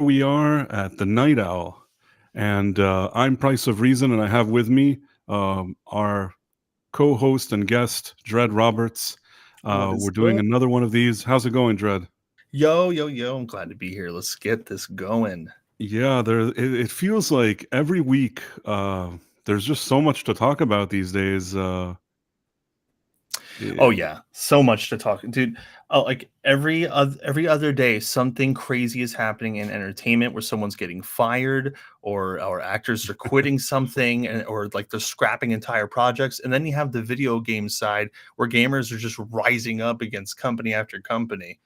We are at the Night Owl, and I'm Price of Reason, and I have with me our co-host and guest, Dread Roberts. What We're is doing good? another one of these. How's it going, Dread? Yo, yo, yo, I'm glad to be here. Let's get this going. Yeah, it feels like every week there's just so much to talk about these days. Oh Eh, yeah, so much to talk, dude. Like every other day, something crazy is happening in entertainment where someone's getting fired or actors are quitting something or like they're scrapping entire projects. And then you have the video game side where gamers are just rising up against company after company.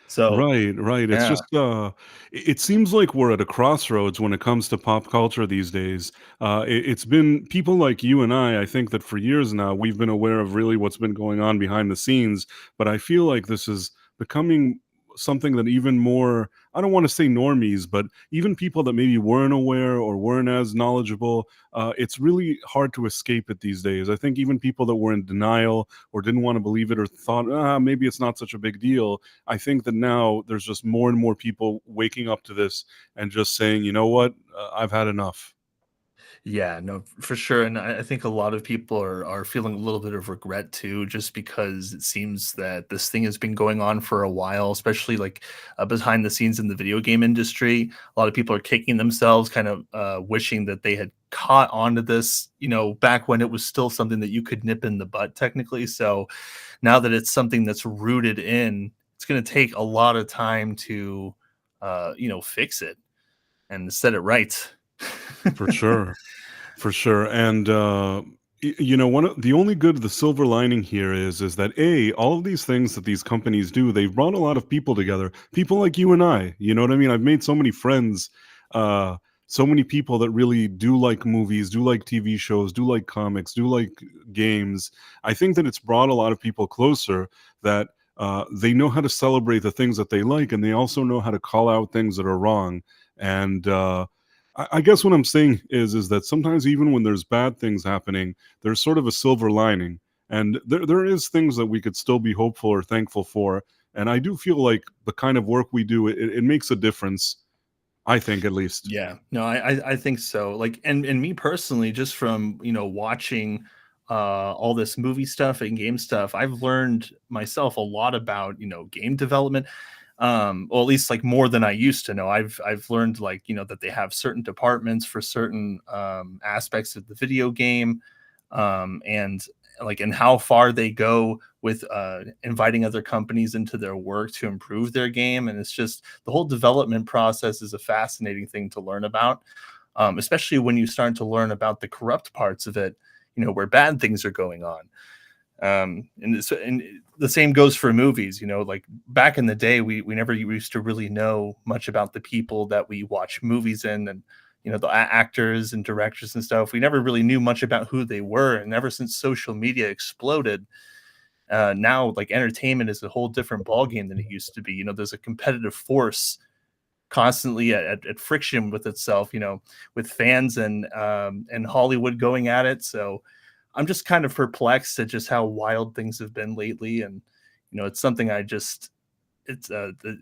So Right, right. It's yeah. just it seems like we're at a crossroads when it comes to pop culture these days. It's been people like you and I think that for years now we've been aware of really what's been going on behind the scenes, but I feel like this is becoming something that even more, I don't want to say normies, but even people that maybe weren't aware or weren't as knowledgeable, it's really hard to escape it these days. I think even people that were in denial or didn't want to believe it or thought, maybe it's not such a big deal. I think that now there's just more and more people waking up to this and just saying, you know what, I've had enough. Yeah, no, for sure. And I think a lot of people are feeling a little bit of regret too, just because it seems that this thing has been going on for a while, especially like behind the scenes in the video game industry. A lot of people are kicking themselves, kind of wishing that they had caught onto this, back when it was still something that you could nip in the butt, technically. So now that it's something that's rooted in, it's going to take a lot of time to, fix it and set it right. For sure. For sure. And one of the only good, the silver lining here is that all of these things that these companies do, they've brought a lot of people together. People like you and I. You know what I mean? I've made so many friends, uh, so many people that really do like movies, do like TV shows, do like comics, do like games. I think that it's brought a lot of people closer that they know how to celebrate the things that they like, and they also know how to call out things that are wrong. And I guess what I'm saying is that sometimes even when there's bad things happening, there's sort of a silver lining, and there is things that we could still be hopeful or thankful for. And I do feel like the kind of work we do, it makes a difference. I think, at least. Yeah, no, I think so. Like, and me personally, just from watching all this movie stuff and game stuff, I've learned myself a lot about game development. Well, at least like more than I used to know. I've learned like that they have certain departments for certain aspects of the video game, and like and how far they go with inviting other companies into their work to improve their game. And it's just the whole development process is a fascinating thing to learn about, especially when you start to learn about the corrupt parts of it, where bad things are going on. And the same goes for movies. Like back in the day, we never used to really know much about the people that we watch movies in, and the actors and directors and stuff. We never really knew much about who they were. And ever since social media exploded, now like entertainment is a whole different ballgame than it used to be. There's a competitive force constantly at friction with itself, with fans and Hollywood going at it. So I'm just kind of perplexed at just how wild things have been lately. And it's something it's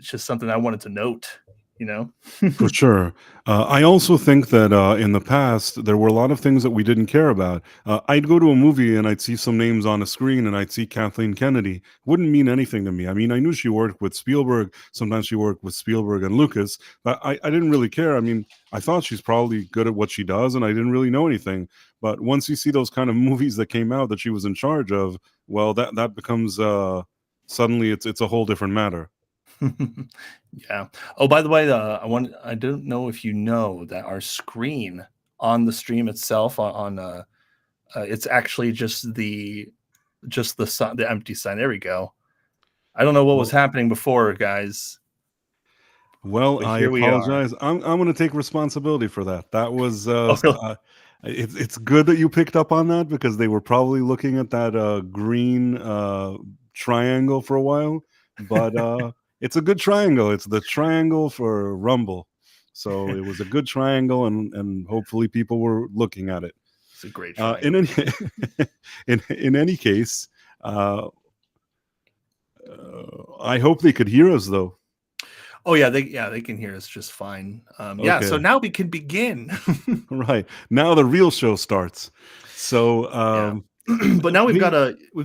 just something I wanted to note, you know. For sure. I also think that in the past, there were a lot of things that we didn't care about. I'd go to a movie and I'd see some names on a screen and I'd see Kathleen Kennedy. Wouldn't mean anything to me. I mean, I knew she worked with Spielberg. Sometimes she worked with Spielberg and Lucas, but I didn't really care. I mean, I thought she's probably good at what she does and I didn't really know anything. But once you see those kind of movies that came out that she was in charge of, well, that becomes suddenly it's a whole different matter. Yeah. Oh, by the way, I don't know if you know that our screen on the stream itself it's actually just the sun, the empty sign. There we go. I don't know what was Well, happening before, guys, Well, but I here we are. apologize. I'm going to take responsibility for that. That was Oh, really? it's good that you picked up on that because they were probably looking at that green triangle for a while, but it's a good triangle. It's the triangle for Rumble. So it was a good triangle and hopefully people were looking at it. It's a great In triangle. any in any case, uh, I hope they could hear us though. Oh yeah, they can hear us just fine. Yeah, so Okay, now we can begin. right. Now the real show starts. So, Yeah. But now me we've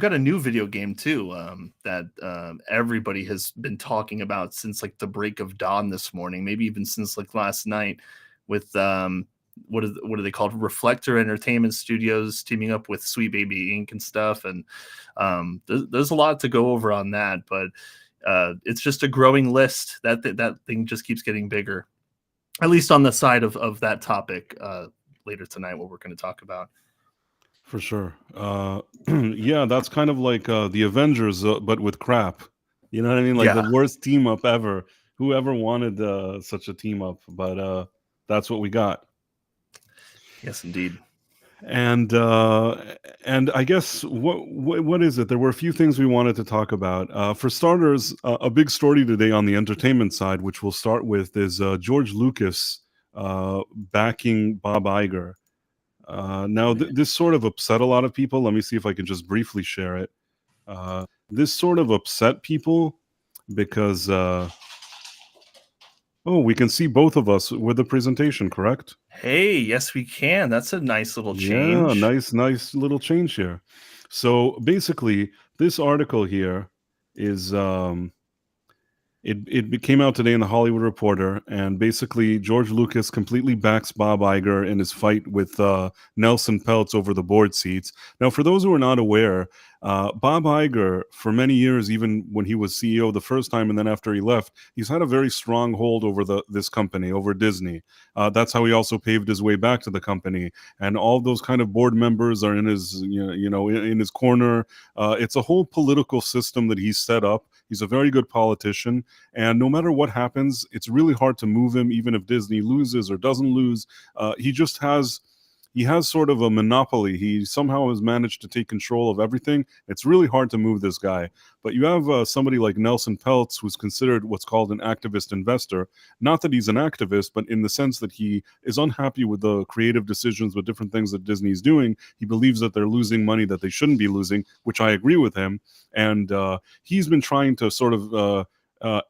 got a new video game too, that everybody has been talking about since like the break of dawn this morning, maybe even since like last night, with what are they called? Reflector Entertainment Studios teaming up with Sweet Baby Inc. and stuff, and there's a lot to go over on that, but it's just a growing list. That thing just keeps getting bigger, at least on the side of that topic later tonight, what we're going to talk about. For sure. Yeah, that's kind of like the Avengers, but with crap. You know what I mean? Like the Yeah. worst team up ever. Whoever wanted such a team up? But that's what we got. Yes, indeed. And I guess what is it? There were a few things we wanted to talk about. For starters, a big story today on the entertainment side, which we'll start with, is George Lucas backing Bob Iger. Now, this sort of upset a lot of people. Let me see if I can just briefly share it. This sort of upset people because, oh, we can see both of us with the presentation, correct? Hey, yes, we can. That's a nice little Yeah, change. nice little change here. So basically, this article here is it came out today in the Hollywood Reporter, and basically George Lucas completely backs Bob Iger in his fight with Nelson Peltz over the board seats. Now, for those who are not aware, Bob Iger, for many years, even when he was CEO the first time and then after he left, he's had a very strong hold over this company, over Disney. That's how he also paved his way back to the company, and all those kind of board members are in his, in his corner. It's a whole political system that he's set up. He's a very good politician, and no matter what happens, it's really hard to move him, even if Disney loses or doesn't lose. He has sort of a monopoly. He somehow has managed to take control of everything. It's really hard to move this guy. But you have somebody like Nelson Peltz, who's considered what's called an activist investor. Not that he's an activist, but in the sense that he is unhappy with the creative decisions, with different things that Disney's doing. He believes that they're losing money that they shouldn't be losing, which I agree with him. And he's been trying to sort of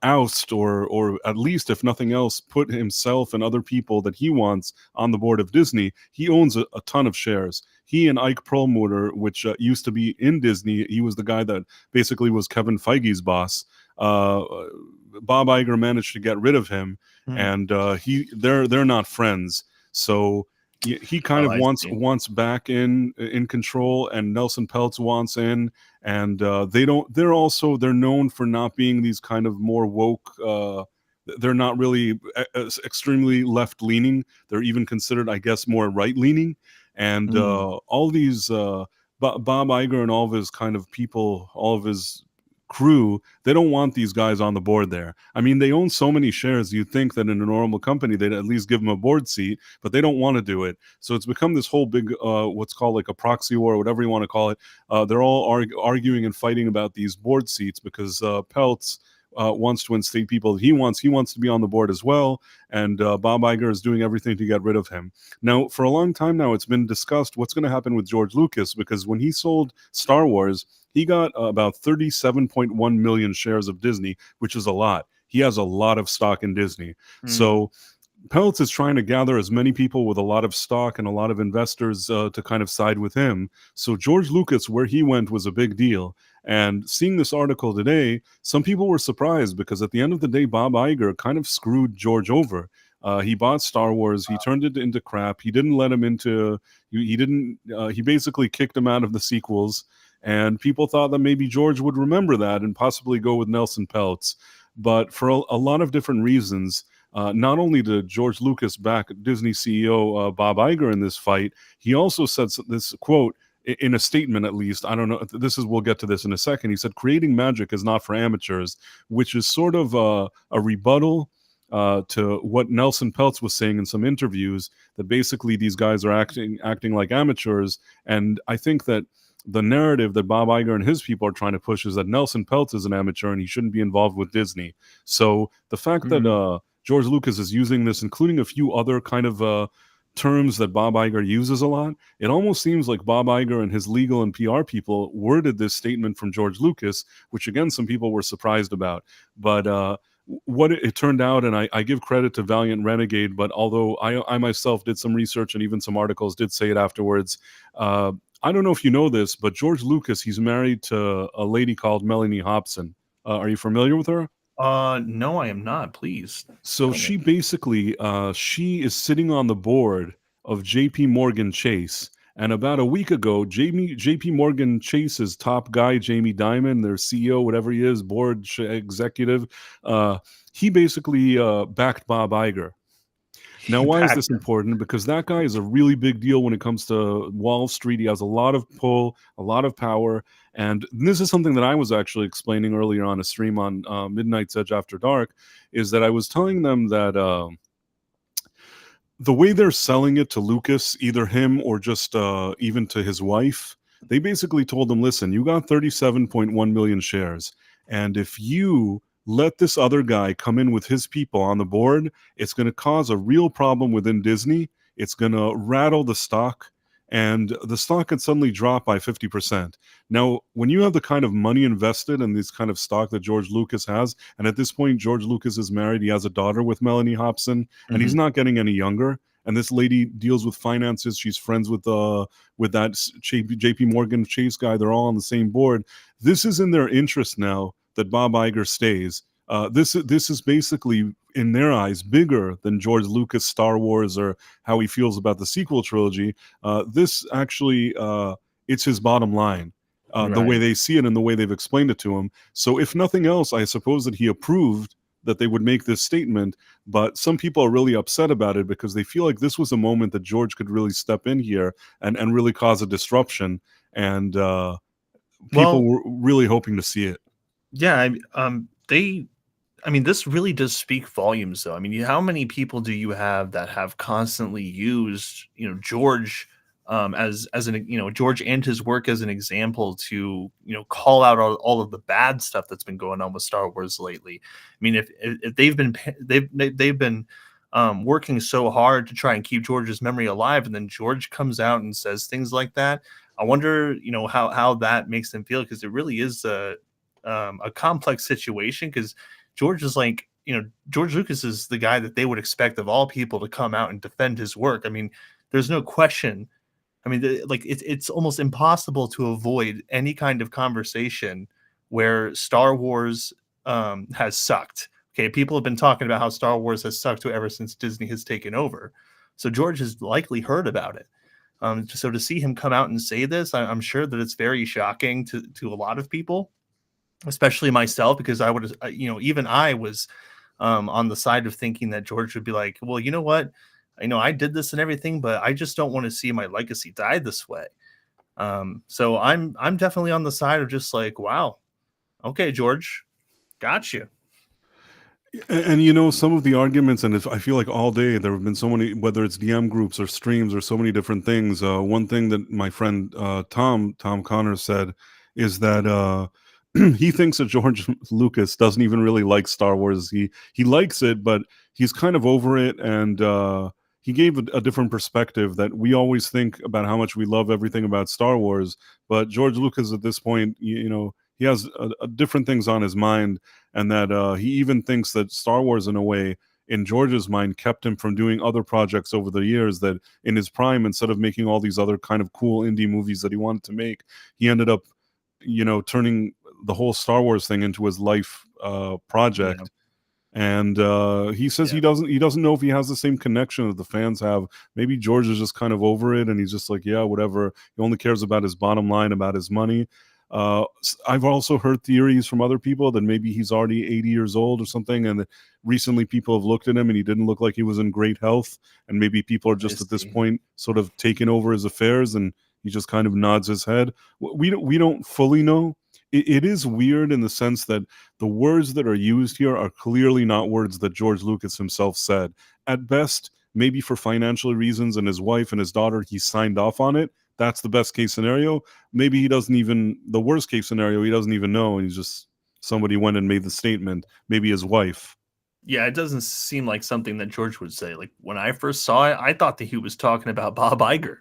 oust or at least, if nothing else, put himself and other people that he wants on the board of Disney. He owns a ton of shares. He and Ike Perlmutter, which used to be in Disney, he was the guy that basically was Kevin Feige's boss. Bob Iger managed to get rid of him, Hmm. and they're not friends. So he kind Oh, of I see. wants back in control, and Nelson Peltz wants in, and they're known for not being these kind of more woke. They're not really extremely left leaning. They're even considered, I guess, more right leaning, and Hmm. all these Bob Iger and all of his kind of people, all of his crew, they don't want these guys on the board there. I mean, they own so many shares. You'd think that in a normal company, they'd at least give them a board seat, but they don't want to do it. So it's become this whole big, what's called like a proxy war, whatever you want to call it. They're all arguing and fighting about these board seats because Peltz wants to instate people that he wants. He wants to be on the board as well. And Bob Iger is doing everything to get rid of him. Now, for a long time now, it's been discussed what's going to happen with George Lucas, because when he sold Star Wars, he got about 37.1 million shares of Disney, which is a lot. He has a lot of stock in Disney. Hmm. So Peltz is trying to gather as many people with a lot of stock and a lot of investors to kind of side with him. So George Lucas, where he went, was a big deal. And seeing this article today, some people were surprised because at the end of the day, Bob Iger kind of screwed George over. He bought Star Wars. He turned it into crap. He didn't let him into. He didn't. He basically kicked him out of the sequels. And people thought that maybe George would remember that and possibly go with Nelson Peltz. But for a lot of different reasons, not only did George Lucas back Disney CEO Bob Iger in this fight, he also said this quote in a statement, at least. I don't know. We'll get to this in a second. He said, "Creating magic is not for amateurs," which is sort of a rebuttal to what Nelson Peltz was saying in some interviews, that basically these guys are acting like amateurs. And I think that the narrative that Bob Iger and his people are trying to push is that Nelson Peltz is an amateur and he shouldn't be involved with Disney. So the fact that Hmm. George Lucas is using this, including a few other kind of terms that Bob Iger uses a lot, it almost seems like Bob Iger and his legal and PR people worded this statement from George Lucas, which again, some people were surprised about. But what it turned out, and I give credit to Valiant Renegade, but although I myself did some research and even some articles did say it afterwards, I don't know if you know this, but George Lucas, he's married to a lady called Melanie Hobson. Are you familiar with her? No, I am not. Please So tell me. she basically she is sitting on the board of JP Morgan Chase. And about a week ago, JP Morgan Chase's top guy, Jamie Dimon, their CEO, whatever he is, executive, uh, he basically backed Bob Iger. Now, He why is backed this him. important? Because that guy is a really big deal when it comes to Wall Street. He has a lot of pull, a lot of power. And this is something that I was actually explaining earlier on a stream on Midnight's Edge After Dark, is that I was telling them that the way they're selling it to Lucas, either him or just even to his wife, they basically told him, listen, you got 37.1 million shares. And if you let this other guy come in with his people on the board, it's going to cause a real problem within Disney. It's going to rattle the stock, and the stock can suddenly drop by 50%. Now, when you have the kind of money invested in this kind of stock that George Lucas has, and at this point, George Lucas is married, he has a daughter with Melanie Hobson, and he's Mhm. not getting any younger. And this lady deals with finances. She's friends with that J.P. Morgan Chase guy. They're all on the same board. This is in their interest now that Bob Iger stays. This is basically, in their eyes, bigger than George Lucas' Star Wars or how he feels about the sequel trilogy. This actually, it's his bottom line. The way Right. they see it and the way they've explained it to him. So, if nothing else, I suppose that he approved that they would make this statement, but some people are really upset about it because they feel like this was a moment that George could really step in here and really cause a disruption. And people Well, were really hoping to see it. yeah, I mean, this really does speak volumes, though. I mean, how many people do you have that have constantly used, George, as an, George and his work as an example to, call out all of the bad stuff that's been going on with Star Wars lately. I mean, if they've been working so hard to try and keep George's memory alive, and then George comes out and says things like that, I wonder, how that makes them feel, because it really is a complex situation, because George is like, George Lucas is the guy that they would expect of all people to come out and defend his work. I mean, there's no question. I mean, like it's almost impossible to avoid any kind of conversation where Star Wars has sucked. Okay, people have been talking about how Star Wars has sucked ever since Disney has taken over. So George has likely heard about it. So to see him come out and say this, I'm sure that it's very shocking to a lot of people, especially myself, because I would, even I was on the side of thinking that George would be like, well, you know what? I did this and everything, but I just don't want to see my legacy die this way. So I'm definitely on the side of just like, wow, okay, George, got you. And some of the arguments, and I feel like all day there have been so many, whether it's DM groups or streams or so many different things. One thing that my friend Tom Connor said is that he thinks that George Lucas doesn't even really like Star Wars. He likes it, but he's kind of over it, and he gave a different perspective that we always think about how much we love everything about Star Wars, but George Lucas at this point, he has different things on his mind, and that he even thinks that Star Wars, in a way, in George's mind, kept him from doing other projects over the years. That in his prime, instead of making all these other kind of cool indie movies that he wanted to make, he ended up, turning the whole Star Wars thing into his life Yeah, project. And he says yeah, he doesn't know if he has the same connection that the fans have. Maybe George is just kind of over it, and he's just like, yeah, whatever. He only cares about his bottom line, about his money. I've also heard theories from other people that maybe he's already 80 years old or something, and that recently people have looked at him and he didn't look like he was in great health, and maybe people are I just at this see. point sort of taking over his affairs, and he just kind of nods his head. We don't fully know. It is weird in the sense that the words that are used here are clearly not words that George Lucas himself said. At best, maybe for financial reasons and his wife and his daughter, he signed off on it. That's the best case scenario. Maybe he doesn't even, the worst case scenario, he doesn't even know. And he's just, somebody went and made the statement. Maybe his wife. Yeah, it doesn't seem like something that George would say. Like when I first saw it, I thought that he was talking about Bob Iger.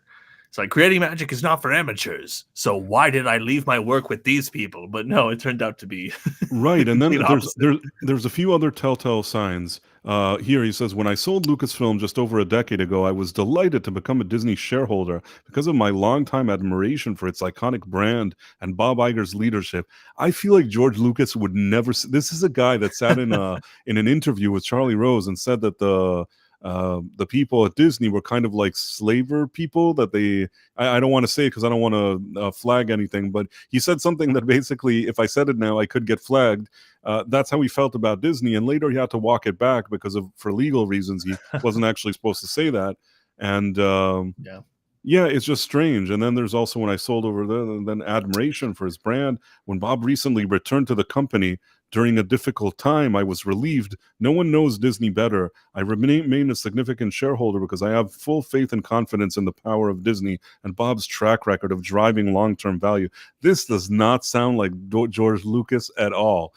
It's like creating magic is not for amateurs. So why did I leave my work with these people? But no, it turned out to be the Right, and then complete opposite. there's a few other telltale signs. Here he says, "When I sold Lucasfilm just over a decade ago, I was delighted to become a Disney shareholder because of my longtime admiration for its iconic brand and Bob Iger's leadership." I feel like George Lucas would never. This is a guy that sat in an interview with Charlie Rose and said that the people at Disney were kind of like slaver people that they. I don't want to say it because I don't want to flag anything, but he said something that basically, if I said it now, I could get flagged. That's how he felt about Disney, and later he had to walk it back because of for legal reasons. He wasn't actually supposed to say that, and Yeah. yeah, it's just strange. And then there's also when I sold over there, and then admiration for his brand. When Bob recently returned to the company during a difficult time, I was relieved. No one knows Disney better. I remain a significant shareholder because I have full faith and confidence in the power of Disney and Bob's track record of driving long-term value. This does not sound like George Lucas at all.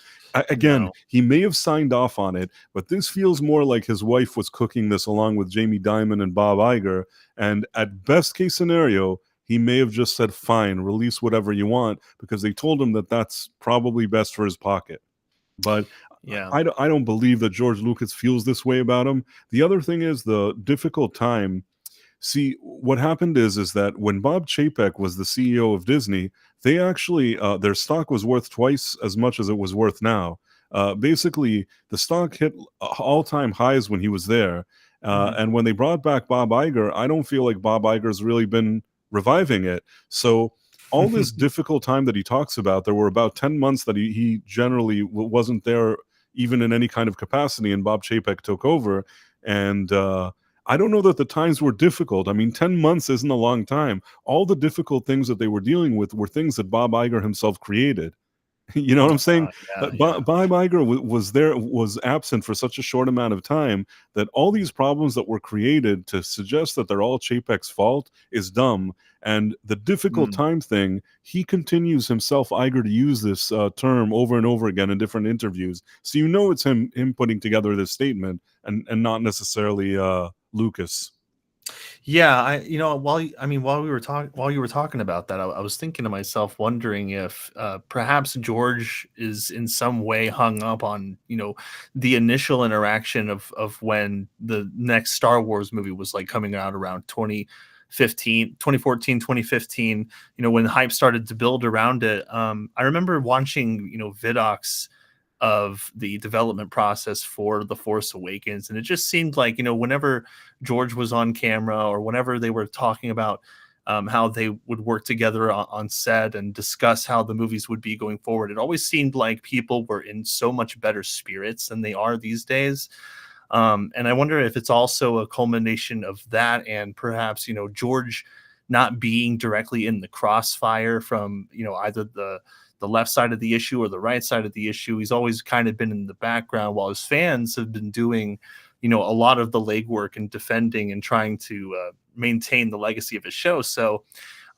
Again, No. he may have signed off on it, but this feels more like his wife was cooking this along with Jamie Dimon and Bob Iger. And at best case scenario, he may have just said, fine, release whatever you want, because they told him that that's probably best for his pocket. But Yeah. I don't believe that George Lucas feels this way about him. The other thing is the difficult time. See, what happened is that when Bob Chapek was the CEO of Disney, they actually their stock was worth twice as much as it was worth now. Basically, the stock hit all-time highs when he was there, Mhm. and when they brought back Bob Iger, I don't feel like Bob Iger's really been reviving it. So all this difficult time that he talks about, there were about 10 months that he generally wasn't there even in any kind of capacity, and Bob Chapek took over, and I don't know that the times were difficult. I mean, 10 months isn't a long time. All the difficult things that they were dealing with were things that Bob Iger himself created. You know what I'm saying? Yeah, yeah. Bob Iger was absent for such a short amount of time that all these problems that were created to suggest that they're all Chapek's fault is dumb. And the difficult Mm. time thing, he continues himself, Iger, to use this term over and over again in different interviews. So you know it's him putting together this statement and not necessarily Lucas. Yeah, while you were talking about that, I was thinking to myself, wondering if perhaps George is in some way hung up on, the initial interaction of when the next Star Wars movie was like coming out around 2014, 2015, when hype started to build around it. I remember watching, vidocs of the development process for The Force Awakens. And it just seemed like, whenever George was on camera or whenever they were talking about how they would work together on set and discuss how the movies would be going forward, it always seemed like people were in so much better spirits than they are these days. And I wonder if it's also a culmination of that and perhaps, George not being directly in the crossfire from, either the left side of the issue or the right side of the issue. He's always kind of been in the background while his fans have been doing, a lot of the legwork and defending and trying to maintain the legacy of his show. So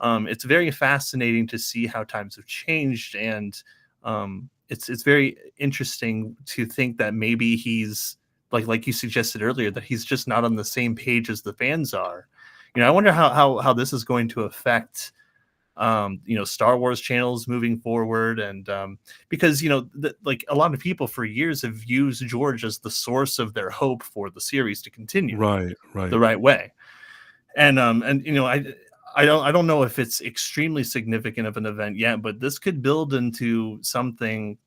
it's very fascinating to see how times have changed, and it's very interesting to think that maybe he's like you suggested earlier, that he's just not on the same page as the fans are. I wonder how this is going to affect Star Wars channels moving forward, and because like a lot of people for years have used George as the source of their hope for the series to continue Right, the right. right way. And I don't know if it's extremely significant of an event yet, but this could build into something,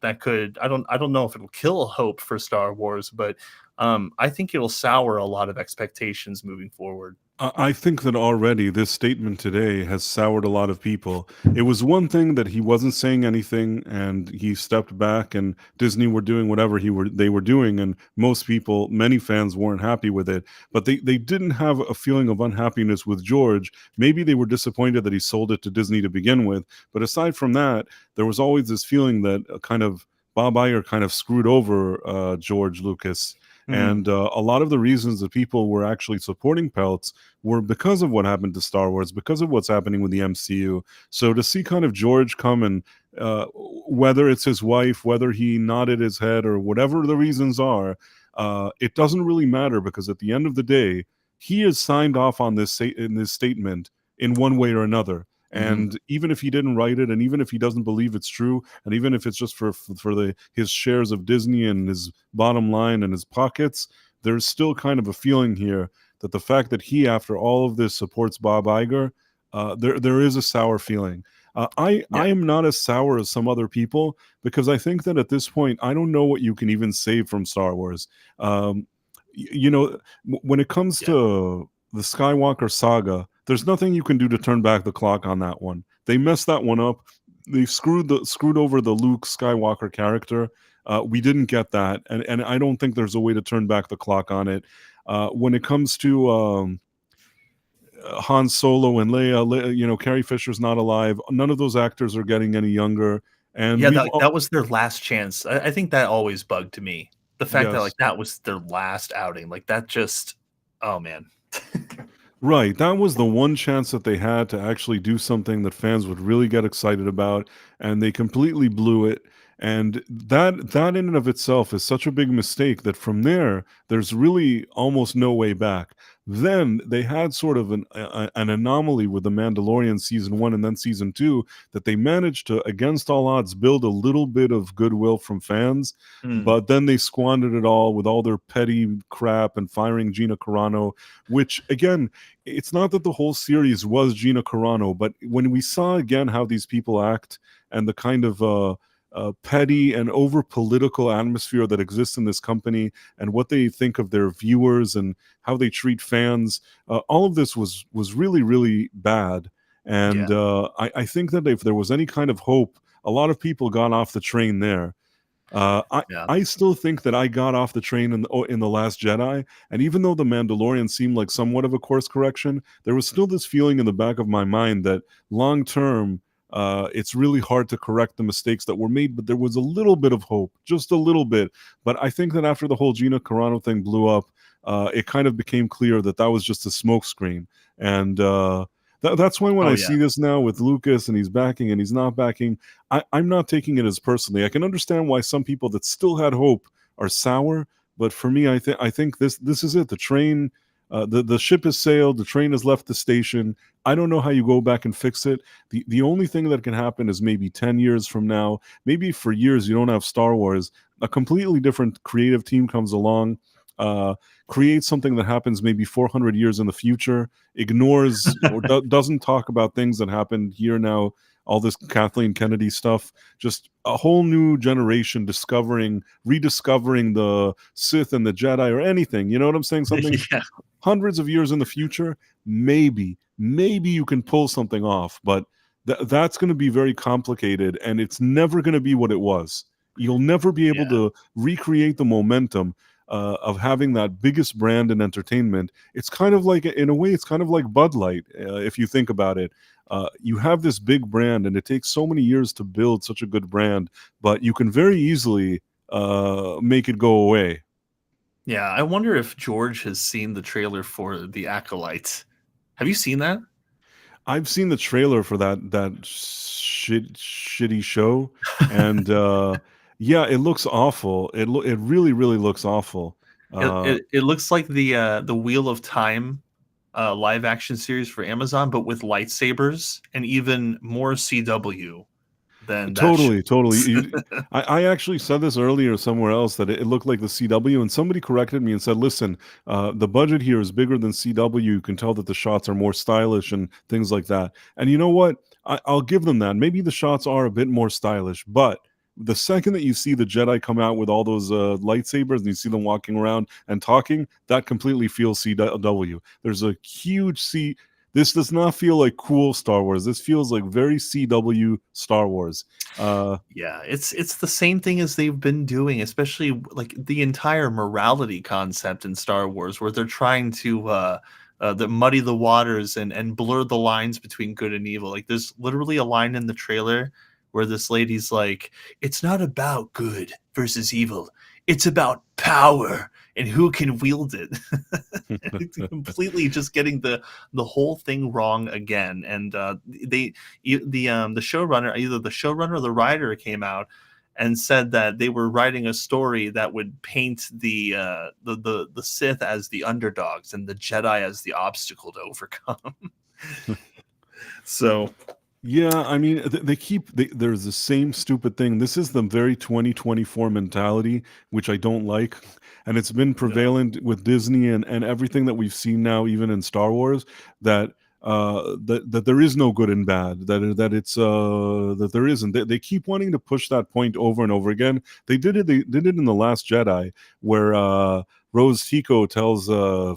that could, I don't know if it'll kill hope for Star Wars, but I think it'll sour a lot of expectations moving forward. I think that already this statement today has soured a lot of people. It was one thing that he wasn't saying anything and he stepped back and Disney were doing whatever they were doing, and most people, many fans weren't happy with it. But they didn't have a feeling of unhappiness with George. Maybe they were disappointed that he sold it to Disney to begin with. But aside from that, there was always this feeling that kind of Bob Iger kind of screwed over George Lucas. Hmm. And a lot of the reasons that people were actually supporting Peltz were because of what happened to Star Wars, because of what's happening with the MCU. So to see kind of George come and whether it's his wife, whether he nodded his head, or whatever the reasons are, it doesn't really matter because at the end of the day, he has signed off on this in this statement in one way or another. Hmm. And even if he didn't write it, and even if he doesn't believe it's true, and even if it's just for his shares of Disney and his bottom line and his pockets, there's still kind of a feeling here that the fact that he, after all of this, supports Bob Iger, there is a sour feeling. I Yeah. am not as sour as some other people, because I think that at this point I don't know what you can even save from Star Wars. Um, when it comes Yeah. to the Skywalker saga, there's nothing you can do to turn back the clock on that one. They messed that one up. They screwed over the Luke Skywalker character. We didn't get that, and I don't think there's a way to turn back the clock on it. When it comes to Han Solo and Leia, Carrie Fisher's not alive. None of those actors are getting any younger, and Yeah, that was their last chance. I think that always bugged me. The fact that, like, yes. that was their last outing, like, that just oh, man. Right, that was the one chance that they had to actually do something that fans would really get excited about, and they completely blew it. And that in and of itself is such a big mistake that from there's really almost no way back. Then they had sort of an anomaly with The Mandalorian season 1 and then season 2, that they managed to, against all odds, build a little bit of goodwill from fans, Mm, but then they squandered it all with all their petty crap and firing Gina Carano, which again, it's not that the whole series was Gina Carano, but when we saw again how these people act and the kind of petty and over political atmosphere that exists in this company, and what they think of their viewers and how they treat fans, all of this was really really bad. And yeah, I think that if there was any kind of hope, a lot of people got off the train there. yeah. I still think that I got off the train in the Last Jedi, and even though the Mandalorian seemed like somewhat of a course correction, there was still this feeling in the back of my mind that long term, it's really hard to correct the mistakes that were made. But there was a little bit of hope, just a little bit. But I think that after the whole Gina Carano thing blew up, it kind of became clear that that was just a smokescreen, and that's why when Oh, I yeah. see this now with Lucas and he's backing and he's not backing, I'm not taking it as personally. I can understand why some people that still had hope are sour, but for me, I think this is it. The train, the ship has sailed. The train has left the station. I don't know how you go back and fix it. The only thing that can happen is maybe 10 years from now, maybe for years you don't have Star Wars. A completely different creative team comes along. Uh, Creates something that happens maybe 400 years in the future, ignores or doesn't talk about things that happened here now, all this Kathleen Kennedy stuff, just a whole new generation rediscovering the Sith and the Jedi or anything. You know what I'm saying? Something Yeah, hundreds of years in the future, maybe you can pull something off, but that's going to be very complicated, and it's never going to be what it was. You'll never be able yeah, to recreate the momentum of having that biggest brand in entertainment. It's kind of like, in a way, it's kind of like Bud Light, if you think about it. You have this big brand, and it takes so many years to build such a good brand, but you can very easily make it go away. yeah. I wonder if George has seen the trailer for The Acolyte. Have you seen that? I've seen the trailer for that shitty show, and yeah, it looks awful. It really really looks awful. Uh, It looks like the Wheel of Time live action series for Amazon, but with lightsabers and even more CW than that show Totally, totally. is. I actually said this earlier somewhere else, that it looked like the CW, and somebody corrected me and said, "Listen, the budget here is bigger than CW. You can tell that the shots are more stylish and things like that." And you know what? I'll give them that. Maybe the shots are a bit more stylish, but the second that you see the Jedi come out with all those lightsabers and you see them walking around and talking, that completely feels CW. There's a huge C. This does not feel like cool Star Wars. This feels like very CW Star Wars. Uh, Yeah, it's the same thing as they've been doing, especially like the entire morality concept in Star Wars, where they're trying to muddy the waters and blur the lines between good and evil. Like there's literally a line in the trailer where this lady's like, "It's not about good versus evil. It's about power and who can wield it." It's completely just getting the whole thing wrong again. And the showrunner, either the showrunner or the writer, came out and said that they were writing a story that would paint the Sith as the underdogs and the Jedi as the obstacle to overcome. So Yeah, I mean, there's the same stupid thing. This is the very 2024 mentality, which I don't like. And it's been no. prevalent with Disney and everything that we've seen now, even in Star Wars, that that there is no good and bad, that there isn't. They keep wanting to push that point over and over again. They did it in The Last Jedi, where Rose Tico tells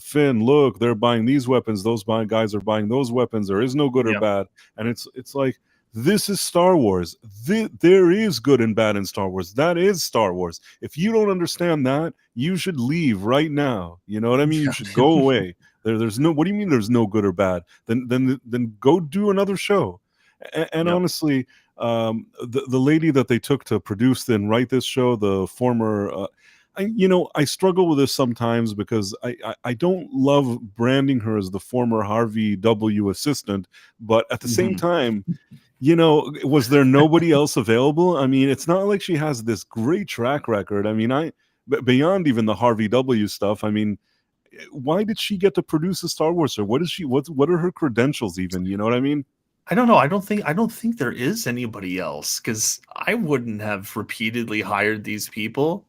Finn, look, they're buying these weapons, guys are buying those weapons, there is no good or Yeah. bad. And it's like, this is Star Wars. There is good and bad in Star Wars. That is Star Wars. If you don't understand that, you should leave right now. You know what I mean? You should go away. There's no. What do you mean? There's no good or bad? Then go do another show. And Yep. honestly, the lady that they took to produce and write this show, the former. I struggle with this sometimes because I don't love branding her as the former Harvey W. assistant, but at the same Mhm. time, was there nobody else available? I mean, it's not like she has this great track record. I mean, beyond even the Harvey W. stuff, I mean, why did she get to produce a Star Wars show? What are her credentials even? You know what I mean? I don't know. I don't think there is anybody else because I wouldn't have repeatedly hired these people.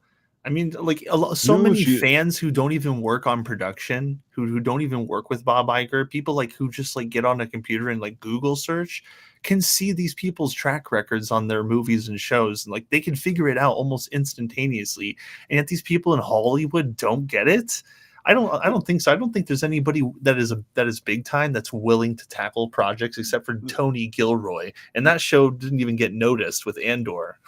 I mean, like so No, many she fans who don't even work on production, who don't even work with Bob Iger, people like who just like get on a computer and like Google search, can see these people's track records on their movies and shows, and like they can figure it out almost instantaneously. And yet these people in Hollywood don't get it. I don't think so. I don't think there's anybody that is big time that's willing to tackle projects except for Tony Gilroy, and that show didn't even get noticed with Andor.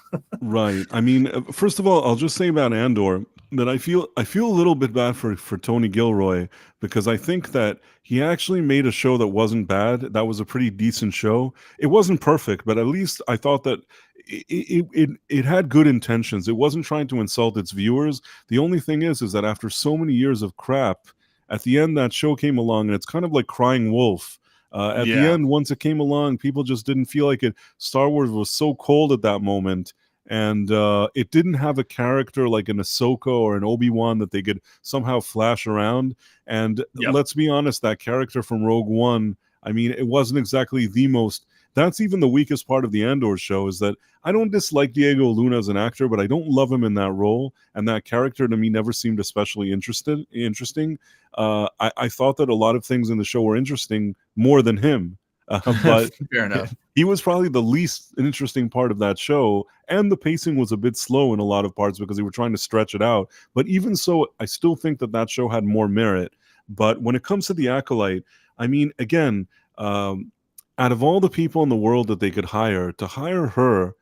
Right. I mean, first of all, I'll just say about Andor that I feel a little bit bad for Tony Gilroy, because I think that he actually made a show that wasn't bad. That was a pretty decent show. It wasn't perfect, but at least I thought that it had good intentions. It wasn't trying to insult its viewers. The only thing is that after so many years of crap, at the end that show came along, and it's kind of like crying wolf. At the Yeah. end, once it came along, people just didn't feel like it. Star Wars was so cold at that moment, and it didn't have a character like an Ahsoka or an Obi-Wan that they could somehow flash around. And Yep. let's be honest, that character from Rogue One, I mean, it wasn't exactly the most. That's even the weakest part of the Andor show, is that I don't dislike Diego Luna as an actor, but I don't love him in that role. And that character to me never seemed especially interesting. I thought that a lot of things in the show were interesting more than him. But Fair enough. he was probably the least interesting part of that show, and the pacing was a bit slow in a lot of parts because they were trying to stretch it out. But even so, I still think that show had more merit. But when it comes to the Acolyte, I mean, again, out of all the people in the world that they could hire, to hire her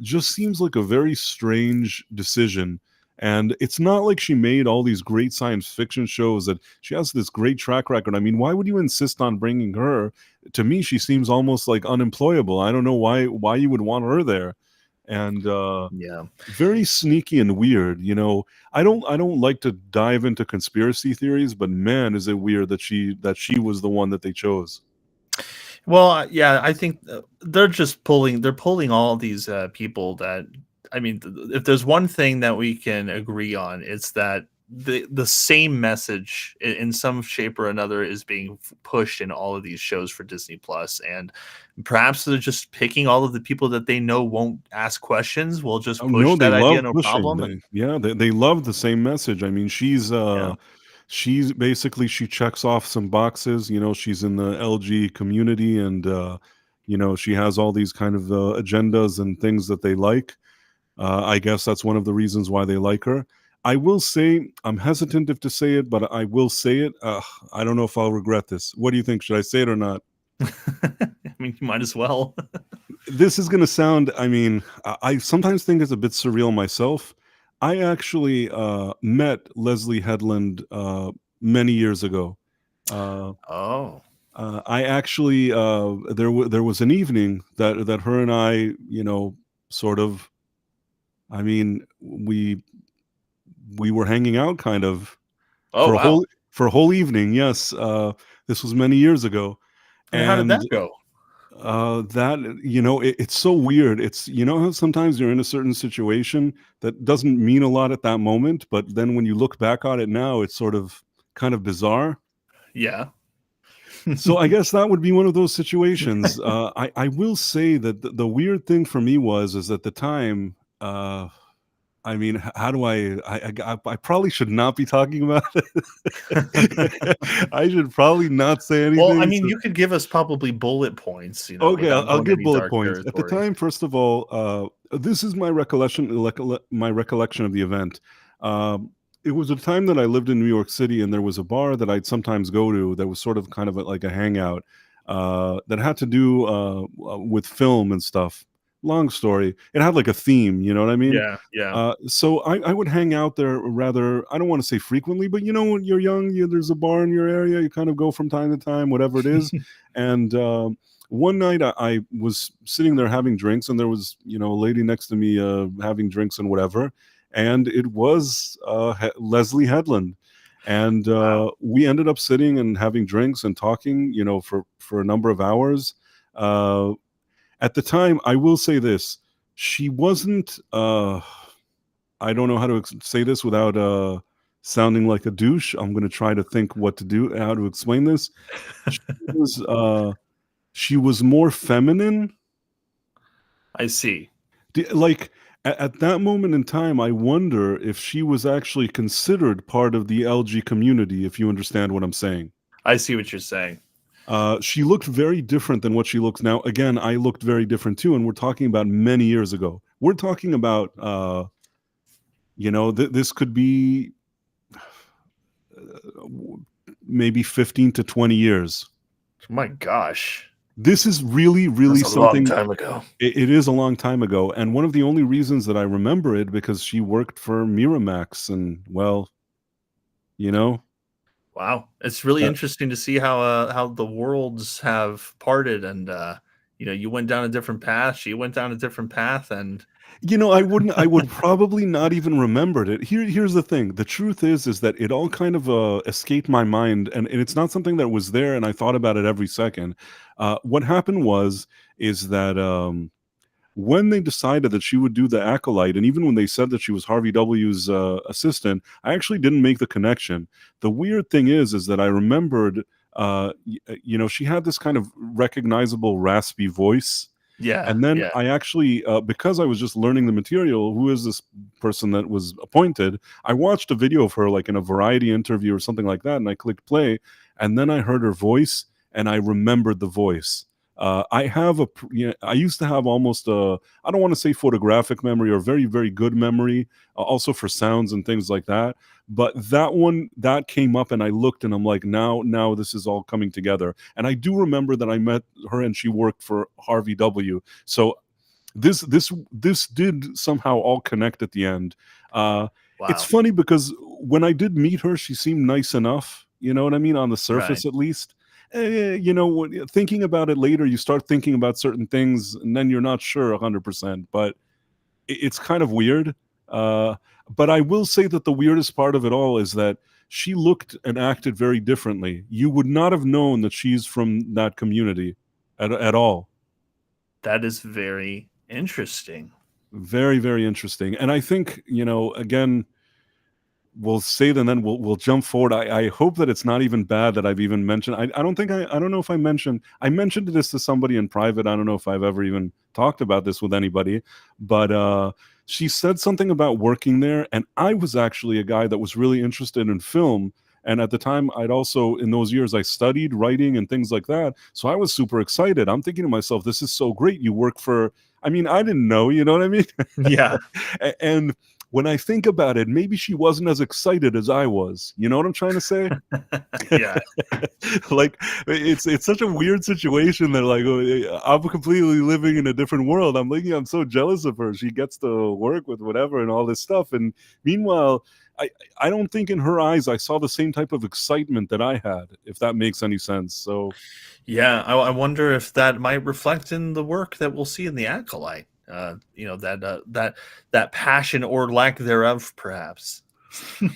just seems like a very strange decision. And it's not like she made all these great science fiction shows, that she has this great track record. I mean, why would you insist on bringing her? To me, she seems almost like unemployable. I don't know why you would want her there. And Yeah. very sneaky and weird. I don't like to dive into conspiracy theories, but man, is it weird that she was the one that they chose. Well, yeah, I think they're pulling all these people that, I mean, if there's one thing that we can agree on, it's that the same message in some shape or another is being pushed in all of these shows for Disney Plus, and perhaps they're just picking all of the people that they know won't ask questions. Will just Oh no, push they that idea, love no pushing. problem, and They love the same message. I mean, yeah, she's basically, she checks off some boxes. She's in the LG community, and she has all these kind of agendas and things that they like. I guess that's one of the reasons why they like her. I will say, I'm hesitant if to say it, but I will say it. I don't know if I'll regret this. What do you think? Should I say it or not? I mean, you might as well. This is going to sound, I mean, I sometimes think it's a bit surreal myself. I actually met Leslie Headland many years ago. Uh, Oh, I actually there was an evening that her and I, sort of. I mean, we were hanging out kind of oh for a wow. whole evening. Yes, this was many years ago, And how did and that go? that it's so weird. It's, how sometimes you're in a certain situation that doesn't mean a lot at that moment, but then when you look back on it now, it's sort of kind of bizarre. Yeah. So I guess that would be one of those situations. I will say that the weird thing for me is at the time, I mean, how do I probably should not be talking about it. I should probably not say Well, I anything. mean, So you could give us probably bullet points, okay, without I'll going give any bullet dark points. At the territory. time, first of all, this is my recollection, my recollection of the event. It was a time that I lived in New York City, and there was a bar that I'd sometimes go to that was sort of kind of like a hangout that had to do with film and stuff. Long story. It had like a theme, you know what I mean? Yeah, yeah. So I would hang out there rather, I don't want to say frequently, but when you're young, there's a bar in your area, you kind of go from time to time, whatever it is. And one night I was sitting there having drinks, and there was, a lady next to me having drinks and whatever. And it was Leslie Headland. And Wow. we ended up sitting and having drinks and talking, for a number of hours. At the time, I will say this: she wasn't. I don't know how to say this without sounding like a douche. I'm going to try to think how to explain this. She was, she was more feminine. I see. Like at that moment in time, I wonder if she was actually considered part of the LG community. If you understand what I'm saying. I see what you're saying. She looked very different than what she looks now. Again, I looked very different too, and we're talking about many years ago. We're talking about, this could be maybe 15 to 20 years. My gosh. This is really, really That's a something. long time ago. It is a long time ago, and one of the only reasons that I remember it because she worked for Miramax, and well, Wow, it's really interesting to see how the worlds have parted, and you went down a different path, she went down a different path, and I would probably not even remembered it. Here's the thing. The truth is that it all kind of escaped my mind, and it's not something that was there, and I thought about it every second. What happened is that when they decided that she would do the Acolyte, and even when they said that she was Harvey W.'s assistant, I actually didn't make the connection. The weird thing is that I remembered, she had this kind of recognizable raspy voice. yeah, And then yeah. I actually, because I was just learning the material, who is this person that was appointed? I watched a video of her, like in a variety interview or something like that, and I clicked play, and then I heard her voice, and I remembered the voice. I used to have almost I don't want to say photographic memory or very, very good memory, also for sounds and things like that. But that came up, and I looked, and I'm like, now this is all coming together. And I do remember that I met her, and she worked for Harvey W. So this did somehow all connect at the end. Wow. It's funny because when I did meet her, she seemed nice enough. You know what I mean? On the surface, Right. at least. Thinking about it later, you start thinking about certain things, and then you're not sure 100%. But it's kind of weird. But I will say that the weirdest part of it all is that she looked and acted very differently. You would not have known that she's from that community at all. That is very interesting. Very, very interesting. And I think, again, we'll say that, and then we'll jump forward. I hope that it's not even bad that I've even mentioned. I don't think I don't know if I mentioned this to somebody in private. I don't know if I've ever even talked about this with anybody, but she said something about working there, and I was actually a guy that was really interested in film. And at the time, I'd also, in those years, I studied writing and things like that. So I was super excited. I'm thinking to myself, this is so great. You work for, I mean, I didn't know, you know what I mean? Yeah. And when I think about it, maybe she wasn't as excited as I was. You know what I'm trying to say? Yeah. Like it's such a weird situation that like I'm completely living in a different world. I'm so jealous of her. She gets to work with whatever and all this stuff. And meanwhile, I don't think in her eyes I saw the same type of excitement that I had, if that makes any sense. So Yeah, I wonder if that might reflect in the work that we'll see in the Acolyte. That passion or lack thereof, perhaps.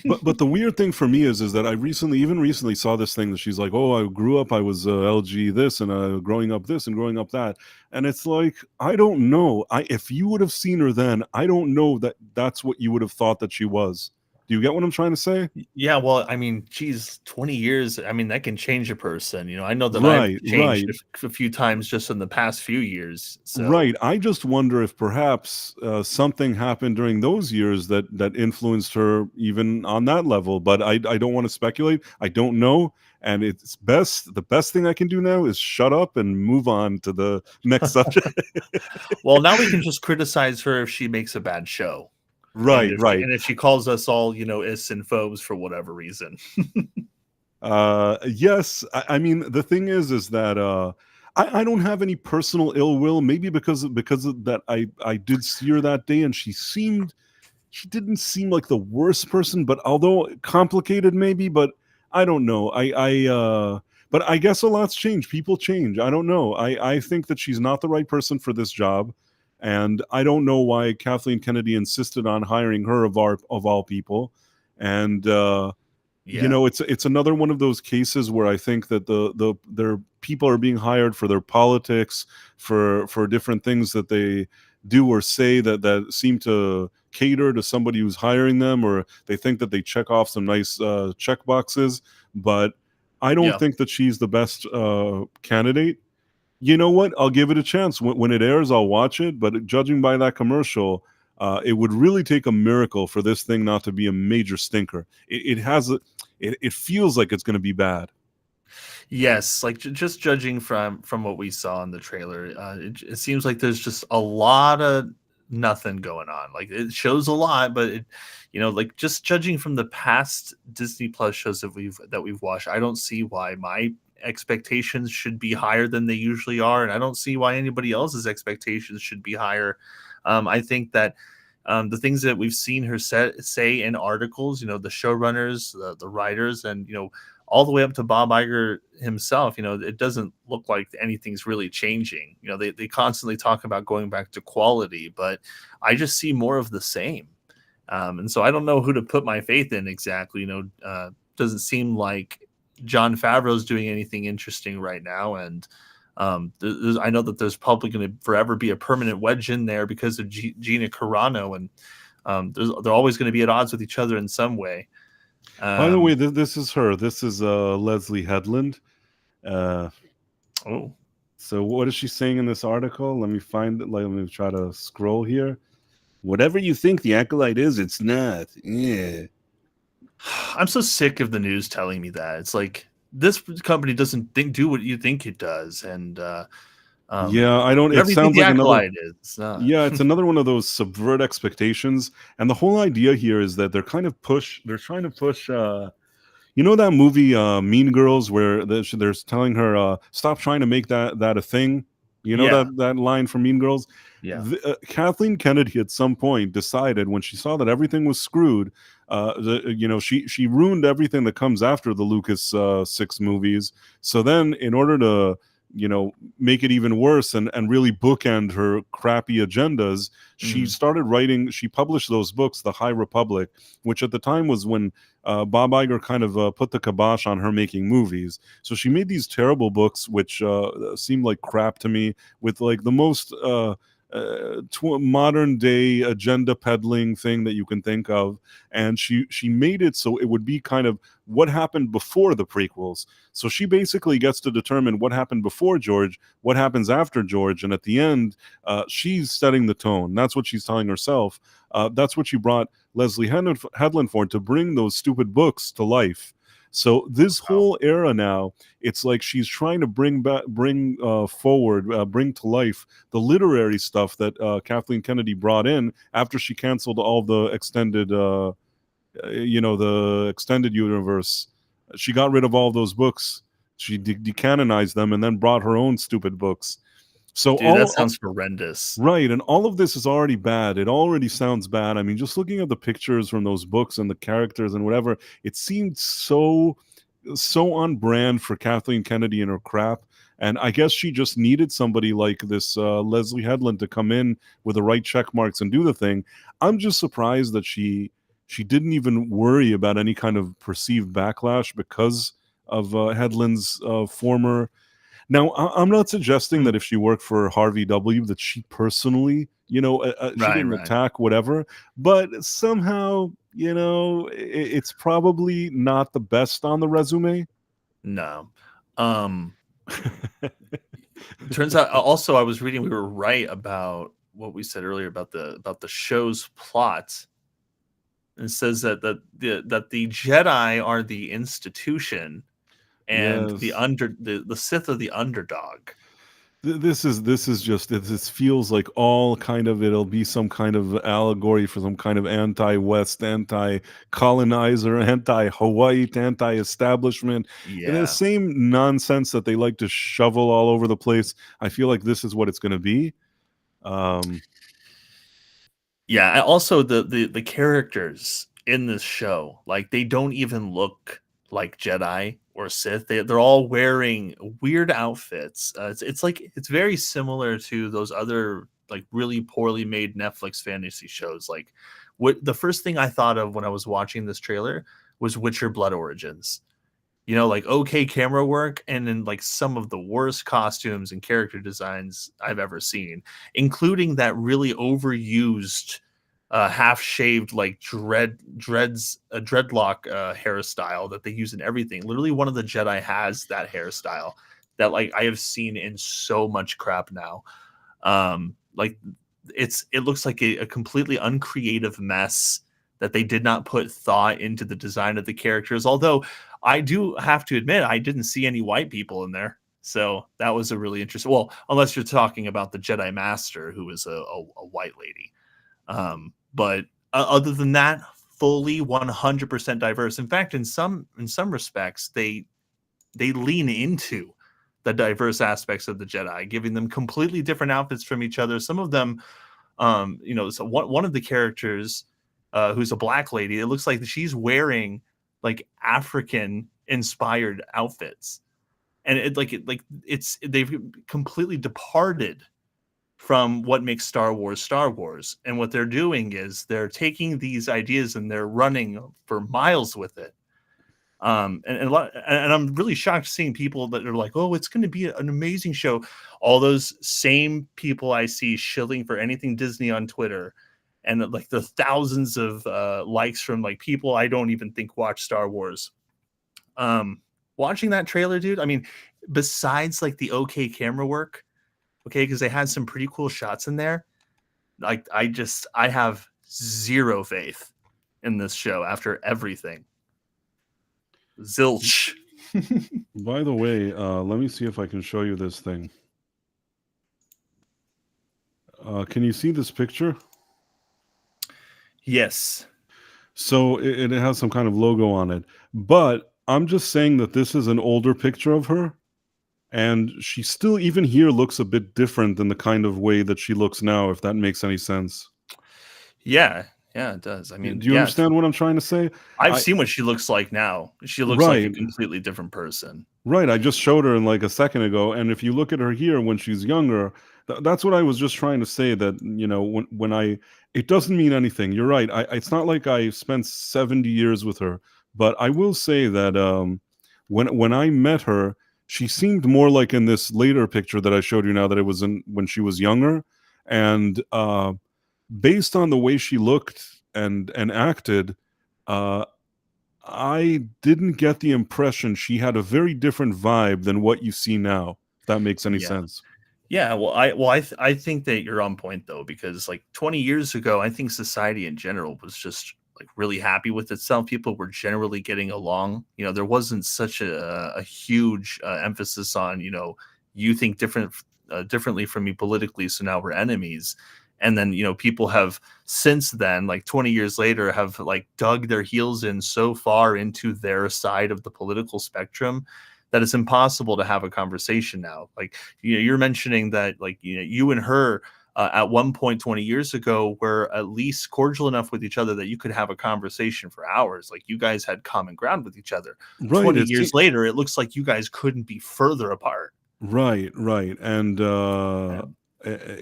but the weird thing for me is that I recently saw this thing that she's like, oh, I grew up, I was LG this and growing up this and growing up that, and it's like, I don't know. If you would have seen her then, I don't know that that's what you would have thought that she was. Do you get what I'm trying to say? Yeah, well, I mean, geez, 20 years, I mean, that can change a person. I know that I've Right, changed right. a few times just in the past few years. So Right. I just wonder if perhaps something happened during those years that influenced her even on that level. But I don't want to speculate. I don't know. And it's best. The best thing I can do now is shut up and move on to the next subject. well, now we can just criticize her if she makes a bad show. Right. Right. And if she calls us all, is and phobes for whatever reason. Yes. I mean, the thing is that I don't have any personal ill will. Maybe because of that I did see her that day, and she didn't seem like the worst person, but although complicated maybe, but I don't know. But I guess a lot's changed. People change. I don't know. I think that she's not the right person for this job. And I don't know why Kathleen Kennedy insisted on hiring her of all people. And Yeah. it's another one of those cases where I think that their people are being hired for their politics, for different things that they do or say that seem to cater to somebody who's hiring them, or they think that they check off some nice check boxes. But I don't Yeah. think that she's the best candidate. You know what? I'll give it a chance. When it airs, I'll watch it. But judging by that commercial, it would really take a miracle for this thing not to be a major stinker. It feels like it's going to be bad. Yes, like just judging from what we saw in the trailer, it seems like there's just a lot of nothing going on. Like it shows a lot, but like just judging from the past Disney Plus shows that we've watched, I don't see why my expectations should be higher than they usually are, and I don't see why anybody else's expectations should be higher. I think that the things that we've seen her say in articles, the showrunners, the writers, and all the way up to Bob Iger himself, it doesn't look like anything's really changing. They constantly talk about going back to quality, but I just see more of the same. And so I don't know who to put my faith in exactly. Doesn't seem like Jon Favreau's doing anything interesting right now. And I know that there's probably going to forever be a permanent wedge in there because of Gina Carano, and they're always going to be at odds with each other in some way. By the way, this is her. This is Leslie Headland. Oh, so what is she saying in this article? Let me find it. Let me try to scroll here. Whatever you think the Acolyte is, it's not. Yeah. I'm so sick of the news telling me that. It's like this company doesn't do what you think it does, and yeah, I don't. It sounds like another. It's not. Yeah, it's another one of those subvert expectations, and the whole idea here is that they're trying to push. That movie Mean Girls, where they're telling her stop trying to make that a thing. That line from Mean Girls. Yeah. Kathleen Kennedy at some point decided, when she saw that everything was screwed, she ruined everything that comes after the Lucas 6 movies. So then, in order to make it even worse and really bookend her crappy agendas, she published those books, The High Republic, which at the time was when Bob Iger kind of put the kibosh on her making movies. So she made these terrible books, which seemed like crap to me, with like the most modern day agenda peddling thing that you can think of, and she made it so it would be kind of what happened before the prequels. So she basically gets to determine what happened before George, what happens after George, and at the end she's setting the tone. That's what she's telling herself. That's what she brought Leslie Headland for, to bring those stupid books to life. So this whole era now, it's like she's trying to bring forward, bring to life the literary stuff that Kathleen Kennedy brought in after she canceled all the extended, the extended universe. She got rid of all those books. She decanonized them and then brought her own stupid books. So that sounds horrendous. Right, and all of this is already bad. It already sounds bad. I mean, just looking at the pictures from those books and the characters and whatever, it seemed so on brand for Kathleen Kennedy and her crap. And I guess she just needed somebody like this Leslie Headland to come in with the right check marks and do the thing. I'm just surprised that she didn't even worry about any kind of perceived backlash because of Headland's former. Now, I'm not suggesting that if she worked for Harvey W. that she personally, she Right, didn't right. attack whatever, but somehow, it's probably not the best on the resume. No. Um, Turns out also I was reading we were right about what we said earlier about the show's plot. It says that the Jedi are the institution and the Yes. under the Sith are the underdog. This feels like all kind of, it'll be some kind of allegory for some kind of anti-West, anti-colonizer, anti-Hawaii, anti-establishment, and the Yeah. same nonsense that they like to shovel all over the place. I feel like this is what it's going to be. Um, Yeah, also the characters in this show, like they don't even look like Jedi or Sith. They're all wearing weird outfits. It's like it's very similar to those other like really poorly made Netflix fantasy shows. Like what the first thing I thought of when I was watching this trailer was Witcher Blood Origins. Like okay camera work and then like some of the worst costumes and character designs I've ever seen, including that really overused half shaved like dreadlock hairstyle that they use in everything. Literally one of the Jedi has that hairstyle that like I have seen in so much crap now. Like it looks like a completely uncreative mess that they did not put thought into the design of the characters. Although I do have to admit, I didn't see any white people in there. So that was a really interesting. Well, unless you're talking about the Jedi Master, who is a white lady. But other than that, fully 100% diverse. In fact, in some respects, they lean into the diverse aspects of the Jedi, giving them completely different outfits from each other. Some of them, so one of the characters, who's a black lady, it looks like she's wearing like African inspired outfits, and they've completely departed from what makes Star Wars. And what they're doing is they're taking these ideas and they're running for miles with it. And I'm really shocked seeing people that are like, oh, it's going to be an amazing show. All those same people I see shilling for anything Disney on Twitter, and like the thousands of likes from like people I don't even think watch Star Wars. Watching that trailer, dude, I mean, besides like the okay camera work, okay, because they had some pretty cool shots in there. Like I have zero faith in this show after everything. Zilch. by the way, let me see if I can show you this thing. Can you see this picture? Yes. So it has some kind of logo on it, but I'm just saying that this is an older picture of her, and she still, even here, looks a bit different than the kind of way that she looks now, if that makes any sense. Yeah. Yeah, it does. I mean, Do you yeah, understand what I'm trying to say? I've seen what she looks like now. She looks like a Right, completely different person. right. I just showed her in like a second ago, and if you look at her here when she's younger, that's what I was just trying to say. That it doesn't mean anything. You're right. It's not like I spent 70 years with her, but I will say that when I met her, she seemed more like in this later picture that I showed you now, that it was in when she was younger, and based on the way she looked and acted, uh, I didn't get the impression she had a very different vibe than what you see now. If that makes any Yeah. sense. Yeah, well, I think that you're on point though, because like 20 years ago, I think society in general was just like really happy with itself. People were generally getting along. There wasn't such a huge emphasis on you think differently from me politically, so now we're enemies. And then people have since then, like 20 years later, have like dug their heels in so far into their side of the political spectrum that it's impossible to have a conversation now. Like, you're mentioning that, like, you and her at one point 20 years ago were at least cordial enough with each other that you could have a conversation for hours. Like, you guys had common ground with each other. Right. 20 years later, it looks like you guys couldn't be further apart. Right. And Yeah.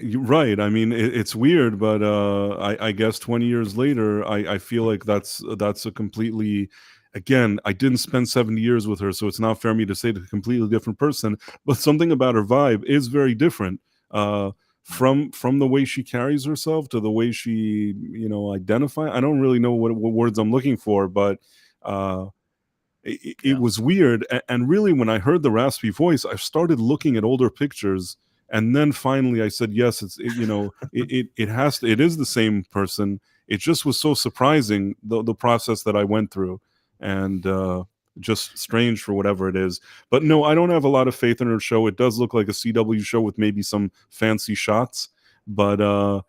you're right. I mean, it's weird, but I guess 20 years later, I feel like that's a completely. Again, I didn't spend 70 years with her, so it's not fair me to say it's a completely different person. But something about her vibe is very different. from the way she carries herself to the way she, identify. I don't really know what words I'm looking for, but uh, it Yeah. was weird. And really, when I heard the raspy voice, I started looking at older pictures, and then finally I said, yes, it is the same person. It just was so surprising, the process that I went through, and just strange for whatever it is. But no, I don't have a lot of faith in her show. It does look like a CW show with maybe some fancy shots, but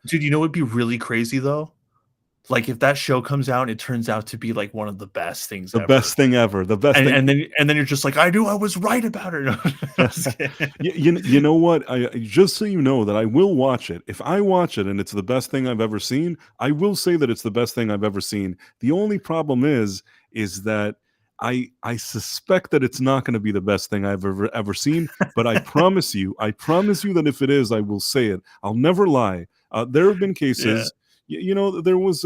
Dude, you know what'd be really crazy though? Like if that show comes out and it turns out to be like one of the best things the ever. best thing ever, the best And thing. and then you're just like, I knew I was right about her. No, I'm just kidding. You know what? Just so you know that I will watch it. If I watch it and it's the best thing I've ever seen, I will say that it's the best thing I've ever seen. The only problem is that I suspect that it's not going to be the best thing I've ever seen. But I promise you that if it is, I will say it. I'll never lie. There have been Yeah. cases. There was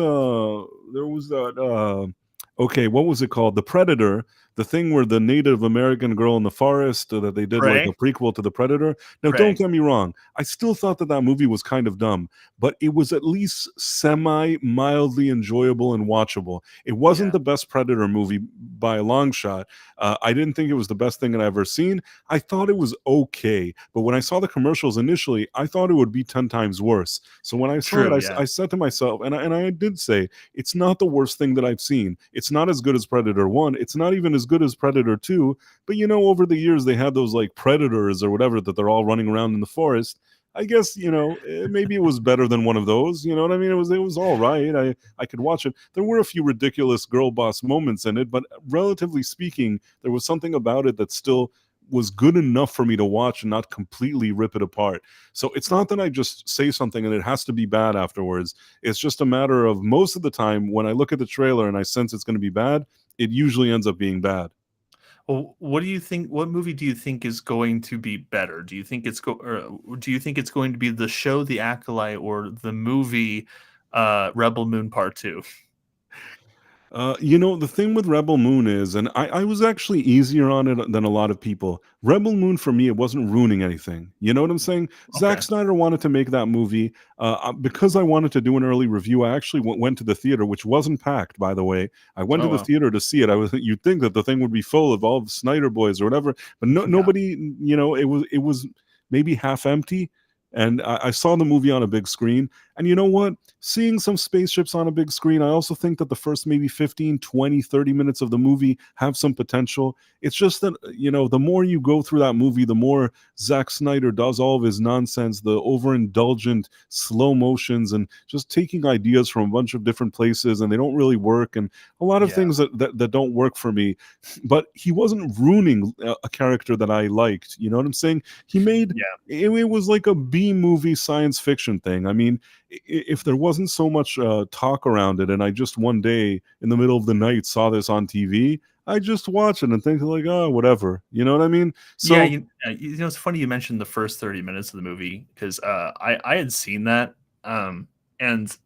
that. Okay, what was it called? The Predator, the thing where the Native American girl in the forest, that they did like a Prey? prequel to the Predator. Now, don't Prey. get me wrong, I still thought that movie was kind of dumb, but it was at least semi mildly enjoyable and watchable. It wasn't Yeah. the best Predator movie by a long shot. I didn't think it was the best thing that I've ever seen. I thought it was okay, but when I saw the commercials initially, I thought it would be 10 times worse. So when I saw it, True, yeah. I said to myself, and I did say, it's not the worst thing that I've seen. It's not as good as Predator 1. It's not even as good as Predator 2. But over the years, they had those like Predators or whatever that they're all running around in the forest. I guess, maybe it was better than one of those. You know what I mean? It was all right. I could watch it. There were a few ridiculous girl boss moments in it, but relatively speaking, there was something about it that still was good enough for me to watch and not completely rip it apart. So it's not that I just say something and it has to be bad afterwards. It's just a matter of, most of the time when I look at the trailer and I sense it's going to be bad, it usually ends up being bad. Well, what do you think? What movie do you think is going to be better? Do you think do you think it's going to be the show The Acolyte or the movie Rebel Moon Part 2? The thing with Rebel Moon is, and I was actually easier on it than a lot of people. Rebel Moon, for me, it wasn't ruining anything. You know what I'm saying? Zack Okay. Snyder wanted to make that movie. Because I wanted to do an early review, I actually went to the theater, which wasn't packed, by the way. I went to Oh the well. theater to see it. You'd think that the thing would be full of all the Snyder boys or whatever, but no, Yeah. nobody. It was maybe half empty. And I saw the movie on a big screen. And you know what? Seeing some spaceships on a big screen, I also think that the first maybe 15, 20, 30 minutes of the movie have some potential. It's just that, the more you go through that movie, the more Zack Snyder does all of his nonsense, the overindulgent slow motions, and just taking ideas from a bunch of different places, and they don't really work. And a lot of Yeah. things that don't work for me. But he wasn't ruining a character that I liked. You know what I'm saying? He made Yeah. it was like a B movie science fiction thing. I mean, if there wasn't so much talk around it, and I just one day in the middle of the night saw this on TV, I just watch it and think like, oh, whatever. You know what I mean? Yeah, So it's funny you mentioned the first 30 minutes of the movie because I had seen that and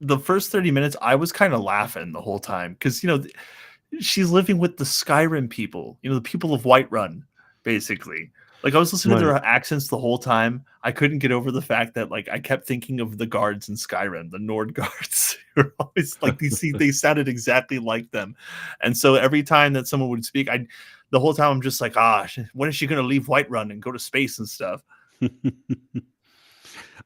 the first 30 minutes I was kind of laughing the whole time because she's living with the Skyrim people, the people of Whiterun, basically. Like I was listening to right. their accents the whole time. I couldn't get over the fact that like I kept thinking of the guards in Skyrim, the Nord guards. Who are always like they sounded exactly like them. And so every time that someone would speak, the whole time I'm just like, when is she gonna leave Whiterun and go to space and stuff?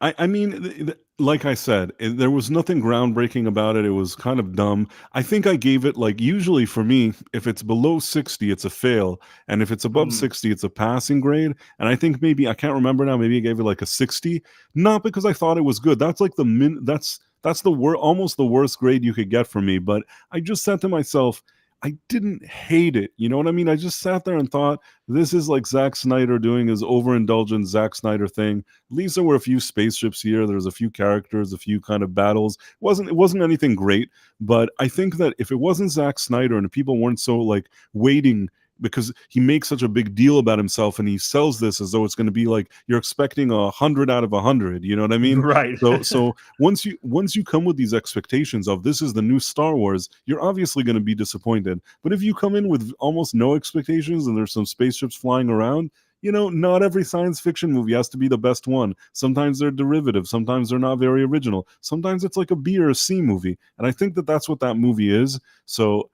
I mean, like I said, there was nothing groundbreaking about it. It was kind of dumb. I think I gave it, like, usually for me, if it's below 60, it's a fail. And if it's above Mm, 60, it's a passing grade. And I think maybe, I can't remember now, maybe I gave it like a 60. Not because I thought it was good. That's like that's almost the worst grade you could get from me. But I just said to myself, I didn't hate it. You know what I mean? I just sat there and thought, this is like Zack Snyder doing his overindulgent Zack Snyder thing. At least there were a few spaceships here. There was a few characters, a few kind of battles. It wasn't anything great, but I think that if it wasn't Zack Snyder and people weren't so like waiting, because he makes such a big deal about himself and he sells this as though it's going to be like you're expecting 100 out of 100. You know what I mean? right. So once you come with these expectations of this is the new Star Wars, you're obviously going to be disappointed. But if you come in with almost no expectations and there's some spaceships flying around, not every science fiction movie has to be the best one. Sometimes they're derivative. Sometimes they're not very original. Sometimes it's like a B or a C movie. And I think that that's what that movie is. So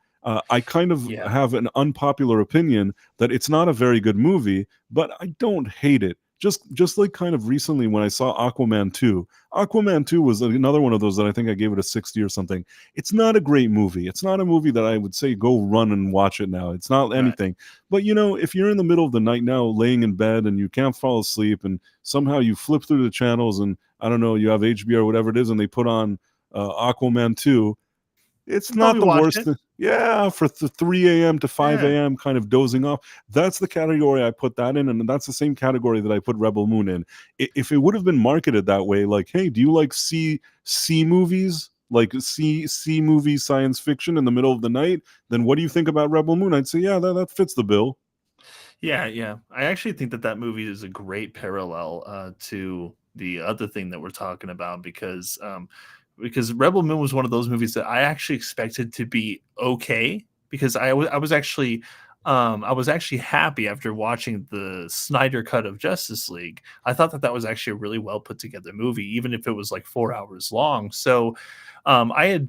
I kind of Yeah. have an unpopular opinion that it's not a very good movie, but I don't hate it. Just like kind of recently when I saw Aquaman 2. Aquaman 2 was another one of those that I think I gave it a 60 or something. It's not a great movie. It's not a movie that I would say go run and watch it now. It's not Right. anything. But if you're in the middle of the night now laying in bed and you can't fall asleep and somehow you flip through the channels and I don't know, you have HBO or whatever it is and they put on Aquaman 2, it's You'll not probably the watch worst it. thing. Yeah, for 3 a.m. to 5 Yeah. a.m. kind of dozing off. That's the category I put that in, and that's the same category that I put Rebel Moon in. If it would have been marketed that way, like, hey, do you like C movies? Like C movie science fiction in the middle of the night, then what do you think about Rebel Moon? I'd say, yeah, that fits the bill. Yeah, yeah. I actually think that movie is a great parallel to the other thing that we're talking about because Rebel Moon was one of those movies that I actually expected to be okay because I was actually happy after watching the Snyder cut of Justice League. I thought that was actually a really well put together movie, even if it was like 4 hours long. So I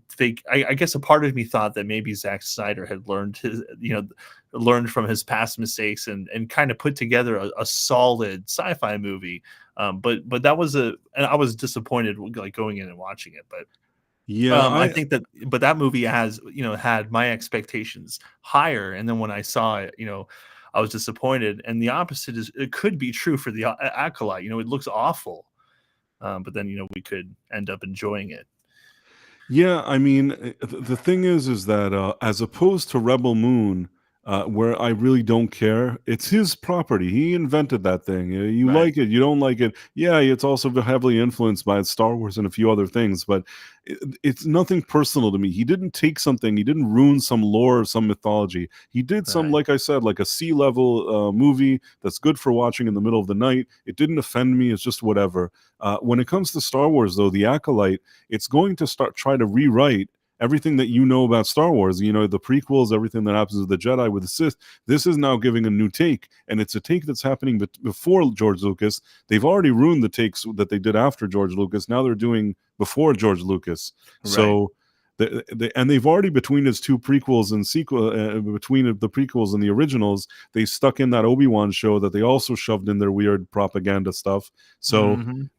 guess a part of me thought that maybe Zack Snyder had learned from his past mistakes and kind of put together a solid sci-fi movie. But and I was disappointed like going in and watching it. But Yeah, I think that movie has had my expectations higher, and then when I saw it, I was disappointed. And the opposite is it could be true for the Acolyte. It looks awful, but then we could end up enjoying it. Yeah, I mean, the thing is that as opposed to Rebel Moon, where I really don't care, it's his property. He invented that thing. You Right. like it, you don't like it. Yeah, it's also heavily influenced by Star Wars and a few other things, but it's nothing personal to me. He didn't take something, he didn't ruin some lore or some mythology. He did some, Right. like I said, like a C-level movie that's good for watching in the middle of the night. It didn't offend me. It's just whatever. When it comes to Star Wars, though, the Acolyte, it's going to try to rewrite everything that you know about Star Wars, the prequels, everything that happens with the Jedi, with the Sith. This is now giving a new take, and it's a take that's happening before George Lucas. They've already ruined the takes that they did after George Lucas. Now they're doing before George Lucas. Right. So and they've already, between his two prequels and between the prequels and the originals, they stuck in that Obi-Wan show that they also shoved in their weird propaganda stuff. So Mhm.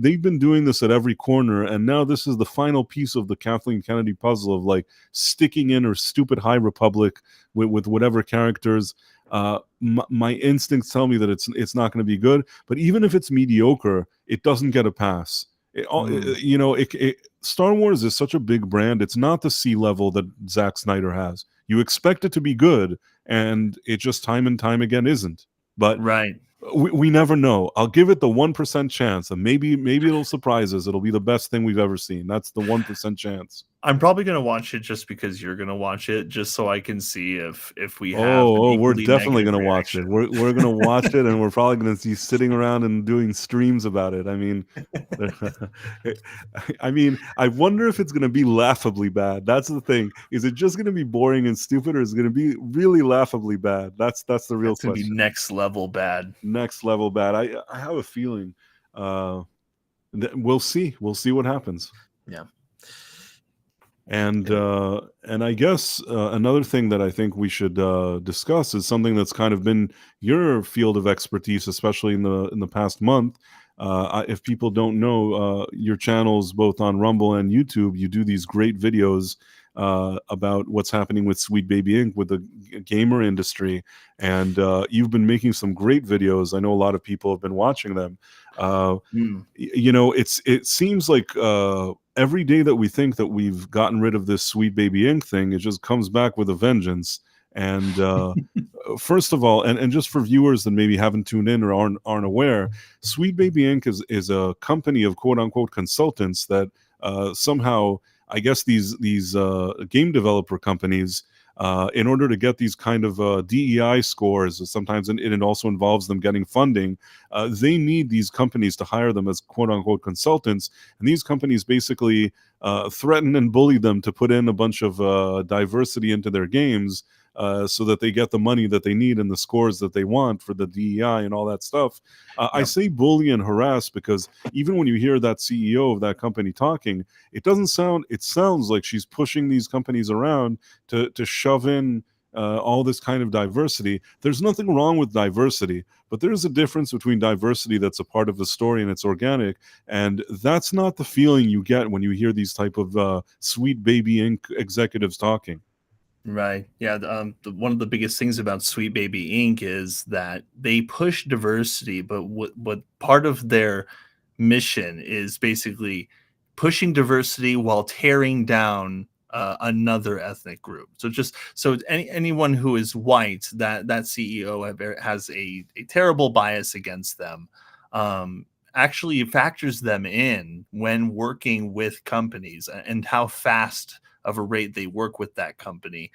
they've been doing this at every corner, and now this is the final piece of the Kathleen Kennedy puzzle of like sticking in her stupid High Republic with whatever characters. My instincts tell me that it's not going to be good, but even if it's mediocre, it doesn't get a pass. Mm. Star Wars is such a big brand. It's not the C level that Zack Snyder has. You expect it to be good, and it just time and time again isn't. But Right. we never know. I'll give it the 1% chance, and maybe it'll surprise us. It'll be the best thing we've ever seen. That's the 1% chance. I'm probably gonna watch it just because you're gonna watch it, just so I can see if we have an We're equally definitely negative gonna watch it. reaction. We're gonna watch it, and we're probably gonna be sitting around and doing streams about it. I mean, I wonder if it's gonna be laughably bad. That's the thing. Is it just gonna be boring and stupid, or is it gonna be really laughably bad? That's the real That's gonna be question. next level bad. Next level bad. I have a feeling. We'll see. We'll see what happens. Yeah. And I guess another thing that I think we should discuss is something that's kind of been your field of expertise, especially in the past month. If people don't know, your channels both on Rumble and YouTube, you do these great videos about what's happening with Sweet Baby Inc. with the gamer industry, and you've been making some great videos. I know a lot of people have been watching them. It seems like every day that we think that we've gotten rid of this Sweet Baby Inc. thing, it just comes back with a vengeance. And first of all, and just for viewers that maybe haven't tuned in or aren't aware, Sweet Baby Inc. is a company of quote unquote consultants that somehow, I guess these game developer companies, in order to get these kind of DEI scores, sometimes it also involves them getting funding. They need these companies to hire them as quote unquote consultants, and these companies basically threaten and bully them to put in a bunch of diversity into their games. so that they get the money that they need and the scores that they want for the DEI and all that stuff. I Yep. say bully and harass because even when you hear that CEO of that company talking, it sounds like she's pushing these companies around to shove in all this kind of diversity. There's nothing wrong with diversity, but there's a difference between diversity that's a part of the story and it's organic, and that's not the feeling you get when you hear these type of Sweet Baby Inc. executives talking. Right. Yeah. One of the biggest things about Sweet Baby Inc. is that they push diversity, but what part of their mission is basically pushing diversity while tearing down another ethnic group. So anyone who is white, that CEO has a terrible bias against them. Actually factors them in when working with companies and how fast of a rate they work with that company,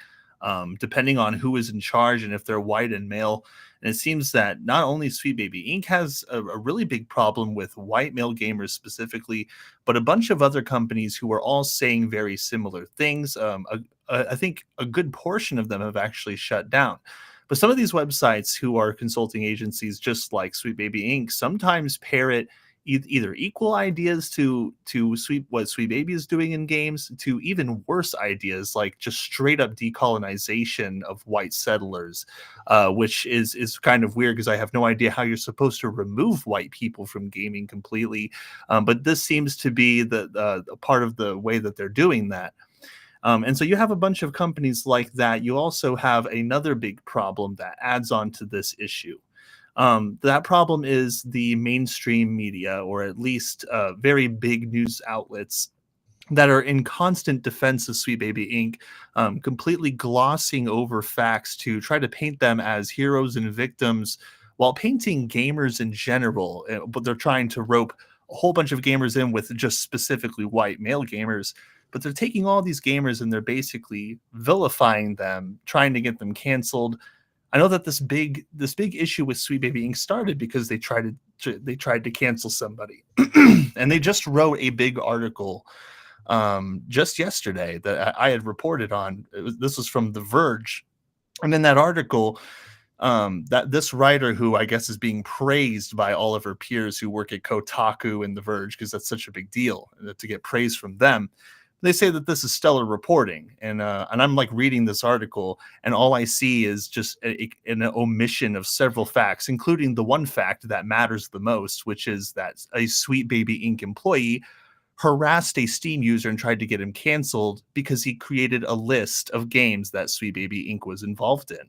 depending on who is in charge and if they're white and male. And it seems that not only Sweet Baby Inc. has a really big problem with white male gamers specifically, but a bunch of other companies who are all saying very similar things. I think a good portion of them have actually shut down. But some of these websites who are consulting agencies, just like Sweet Baby Inc., sometimes parrot either equal ideas to what Sweet Baby is doing in games, to even worse ideas like just straight up decolonization of white settlers, which is kind of weird because I have no idea how you're supposed to remove white people from gaming completely. But this seems to be the part of the way that they're doing that. And so you have a bunch of companies like that. You also have another big problem that adds on to this issue. That problem is the mainstream media, or at least very big news outlets that are in constant defense of Sweet Baby Inc., completely glossing over facts to try to paint them as heroes and victims while painting gamers in general. But they're trying to rope a whole bunch of gamers in with just specifically white male gamers. But they're taking all these gamers and they're basically vilifying them, trying to get them canceled. I know that this big issue with Sweet Baby Inc. started because they tried to cancel somebody, and they just wrote a big article just yesterday that I had reported on. This was from The Verge, and in that article, that this writer, who I guess is being praised by all of her peers who work at Kotaku and The Verge, because that's such a big deal to get praise from them. They say that this is stellar reporting, and I'm like reading this article, and all I see is just an omission of several facts, including the one fact that matters the most, which is that a Sweet Baby Inc. employee harassed a Steam user and tried to get him canceled because he created a list of games that Sweet Baby Inc. was involved in.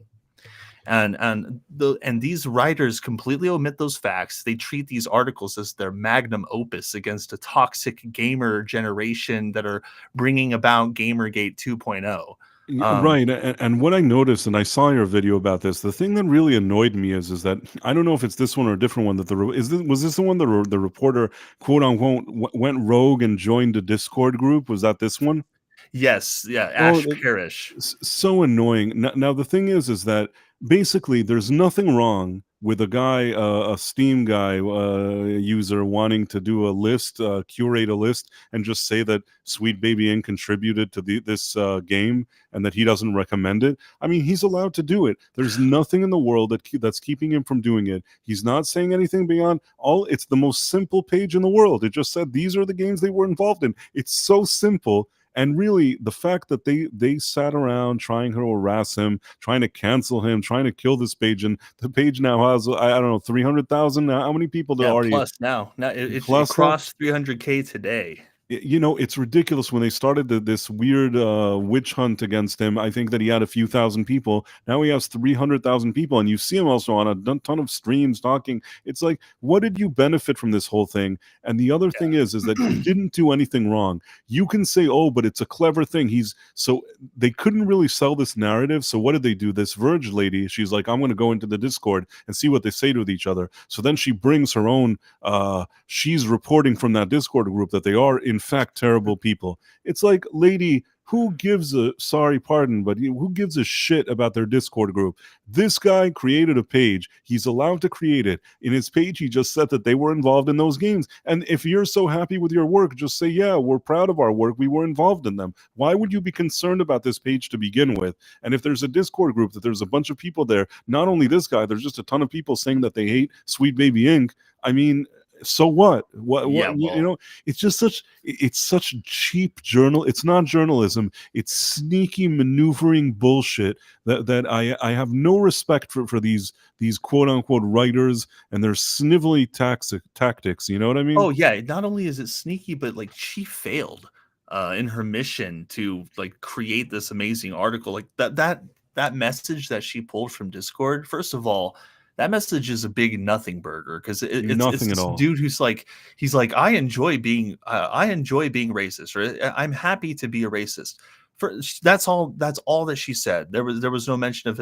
And these writers completely omit those facts. They treat these articles as their magnum opus against a toxic gamer generation that are bringing about Gamergate 2.0. Right, and what I noticed, and I saw your video about this. The thing that really annoyed me is that I don't know if it's this one or a different one. That was this the one the reporter, quote unquote, went rogue and joined a Discord group? Was that this one? Yes, yeah, Oh, Ash Parrish. so annoying. Now the thing is that basically there's nothing wrong with a guy, a Steam guy, user wanting to do a list, curate a list, and just say that Sweet Baby Inc. contributed to this game and that he doesn't recommend it. I mean, he's allowed to do it. There's nothing in the world that's keeping him from doing it. He's not saying anything beyond all. It's the most simple page in the world. It just said these are the games they were involved in. It's so simple. And really, the fact that they sat around trying to harass him, trying to cancel him, trying to kill this page, and the page now has, I don't know, 300,000. How many people there already? Plus now it crossed 300K today. It's ridiculous. When they started this weird witch hunt against him, I think that he had a few thousand people. Now he has 300,000 people, and you see him also on a ton of streams talking. It's like, what did you benefit from this whole thing? And the other thing is that he didn't do anything wrong. You can say, oh, but it's a clever thing. So they couldn't really sell this narrative. So what did they do? This Verge lady, she's like, I'm going to go into the Discord and see what they say to each other. So then she brings her own. She's reporting from that Discord group that they are in fact terrible people. It's like, lady, who gives a sorry pardon, but who gives a shit about their Discord group? This guy created a page. He's allowed to create it. In his page, he just said that they were involved in those games. And if you're so happy with your work, just say, yeah, we're proud of our work. We were involved in them. Why would you be concerned about this page to begin with? And if there's a Discord group that there's a bunch of people there, not only this guy, there's just a ton of people saying that they hate Sweet Baby Inc. I mean, so what? Yeah, You know, it's just such cheap journal. It's not journalism. It's sneaky maneuvering bullshit that I have no respect for these quote unquote writers and their snivelly tactics. You know what I mean? Oh yeah, not only is it sneaky, but like she failed in her mission to like create this amazing article. Like that message that she pulled from Discord. First of all, that message is a big nothing burger because it's Nothing at this all. dude who's like he's like I enjoy being racist, or I'm happy to be a racist. That's all that she said. There was no mention of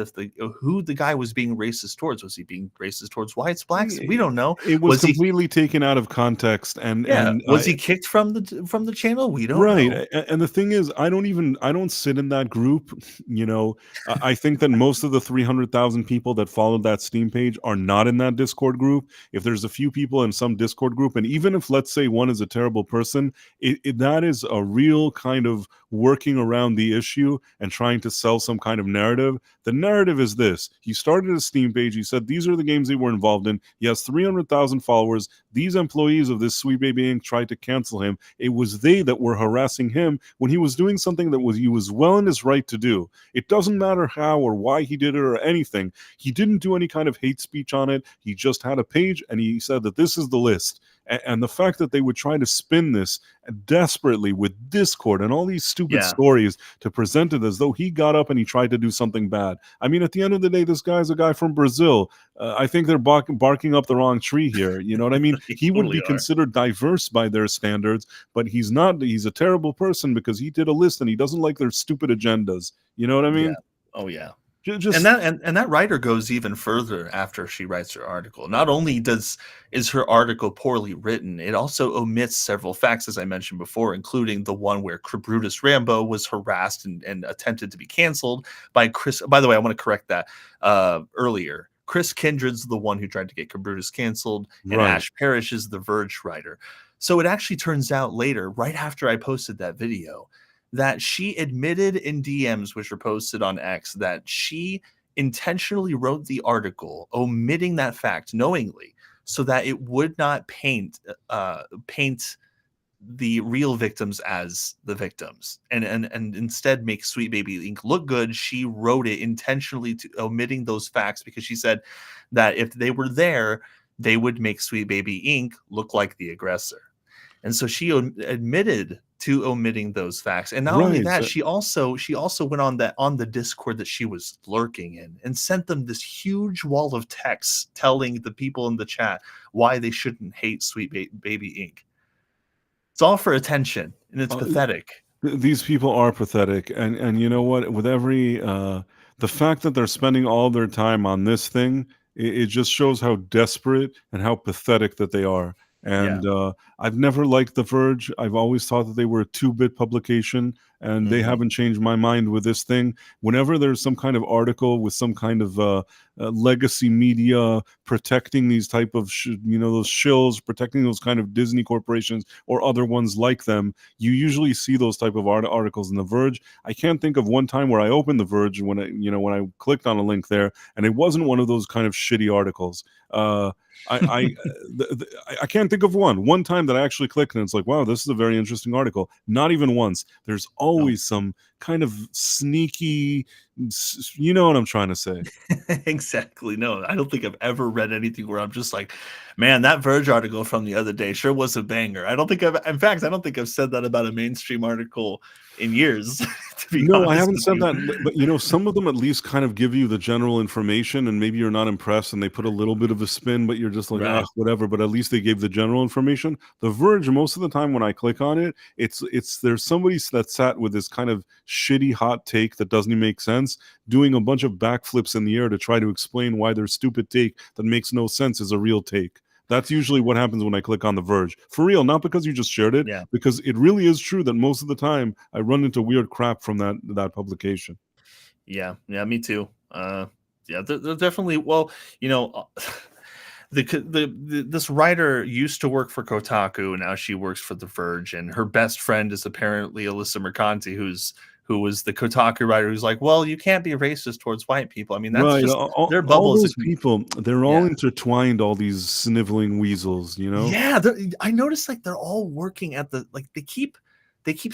who the guy was being racist towards. Was he being racist towards whites, blacks? We don't know. It was Was he completely taken out of context, Yeah, and was he kicked from the channel? We don't right. know. And the thing is, I don't sit in that group. You know, I think that most of the 300,000 people that followed that Steam page are not in that Discord group. If there's a few people in some Discord group, and even if, let's say, one is a terrible person, that is a real kind of working around the issue and trying to sell some kind of narrative. The narrative is this: he started a Steam page. He said these are the games they were involved in. He has 300,000 followers. These employees of this Sweet Baby Inc. tried to cancel him. It was they that were harassing him when he was doing something that he was well in his right to do. It doesn't matter how or why he did it or anything. He didn't do any kind of hate speech on it. He just had a page and he said that this is the list. And the fact that they would try to spin this desperately with Discord and all these stupid Yeah, stories to present it as though he got up and he tried to do something bad. I mean, at the end of the day, this guy's a guy from Brazil. I think they're barking up the wrong tree here. You know what I mean? they He would totally be are. considered diverse by their standards, but he's not. He's a terrible person because he did a list and he doesn't like their stupid agendas. You know what I Yeah. mean? Oh yeah. Just And that writer goes even further after she writes her article. Not only is her article poorly written, it also omits several facts, as I mentioned before, including the one where Brutus Rambo was harassed and attempted to be canceled by Chris. By the way, I want to correct that earlier. Chris Kindred's the one who tried to get Brutus canceled, and right. Ash Parrish is the Verge writer. So it actually turns out later, right after I posted that video, that she admitted in DMs, which were posted on X, that she intentionally wrote the article, omitting that fact knowingly, so that it would not paint the real victims as the victims, and instead make Sweet Baby Inc. look good. She wrote it intentionally to omitting those facts because she said that if they were there, they would make Sweet Baby Inc. look like the aggressor. And so she admitted to omitting those facts. And not only Right. that, So, she also went on the Discord that she was lurking in and sent them this huge wall of text telling the people in the chat why they shouldn't hate Sweet Baby Inc. It's all for attention, and it's pathetic. these people are pathetic, and you know what? With every the fact that they're spending all their time on this thing, it just shows how desperate and how pathetic that they are. Yeah. And I've never liked The Verge. I've always thought that they were a two-bit publication, and they Mhm. haven't changed my mind with this thing. Whenever there's some kind of article with some kind of legacy media protecting these type of those shills, protecting those kind of Disney corporations or other ones like them, you usually see those type of articles in The Verge. I can't think of one time where I opened The Verge when I clicked on a link there and it wasn't one of those kind of shitty articles. I can't think of one time that I actually clicked and it's like, wow, this is a very interesting article. Not even once. There's always some kind of sneaky, you know what I'm trying to say. Exactly. No, I don't think I've ever read anything where I'm just like, man, that Verge article from the other day sure was a banger. I don't think I don't think I've said that about a mainstream article in years, to be No, I honest haven't with said you. that, but some of them at least kind of give you the general information, and maybe you're not impressed, and they put a little bit of a spin, but you're just like, ah, Right. whatever. But at least they gave the general information. The Verge, most of the time when I click on it, it's there's somebody that sat with this kind of shitty hot take that doesn't even make sense, doing a bunch of backflips in the air to try to explain why their stupid take that makes no sense is a real take. That's usually what happens when I click on The Verge. For real, not because you just shared it, Yeah. because it really is true that most of the time I run into weird crap from that publication. Yeah, me too. Yeah, they're definitely, well, you know, this writer used to work for Kotaku, and now she works for The Verge, and her best friend is apparently Alyssa Mercanti, who was the Kotaku writer, who's like, well, you can't be racist towards white people. I mean, that's Right. just their All bubble is those people, they're all yeah. intertwined, all these sniveling weasels, you know? Yeah, I noticed like they're all working at the like they keep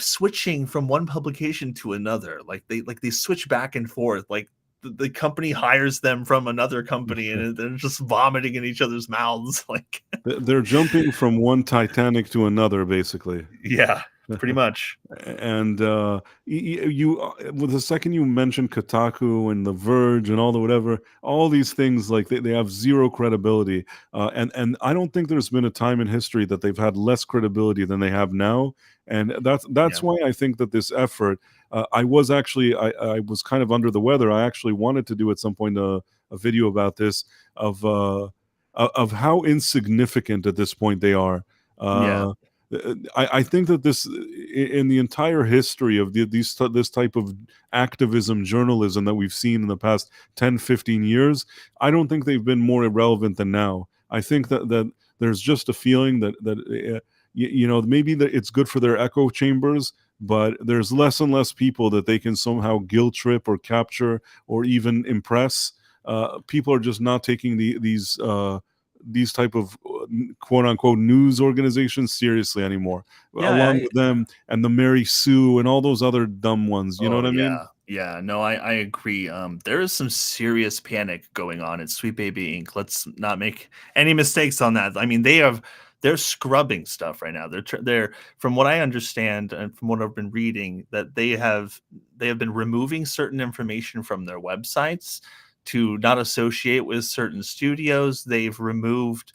switching from one publication to another. Like they switch back and forth. Like the company hires them from another company, and they're just vomiting in each other's mouths. Like They're jumping from one Titanic to another, basically. yeah, pretty much. And well, the second you mentioned Kotaku and The Verge and all the whatever, all these things, like they have zero credibility. And I don't think there's been a time in history that they've had less credibility than they have now. And that's Yeah, why I think that this effort, I was actually I was kind of under the weather. I actually wanted to do at some point a video about this, of how insignificant at this point they are. yeah, I think that in the entire history of this type of activism journalism that we've seen in the past 10, 15 years, I don't think they've been more irrelevant than now. I think that there's just a feeling that maybe that it's good for their echo chambers, but there's less and less people that they can somehow guilt trip or capture or even impress. People are just not taking these type of quote unquote news organizations seriously anymore, yeah. along with them and the Mary Sue and all those other dumb ones. You know Oh what I mean? yeah. No, I agree. There is some serious panic going on at Sweet Baby Inc. Let's not make any mistakes on that. I mean, they're scrubbing stuff right now. They're from what I understand and from what I've been reading, that they have been removing certain information from their websites to not associate with certain studios. They've removed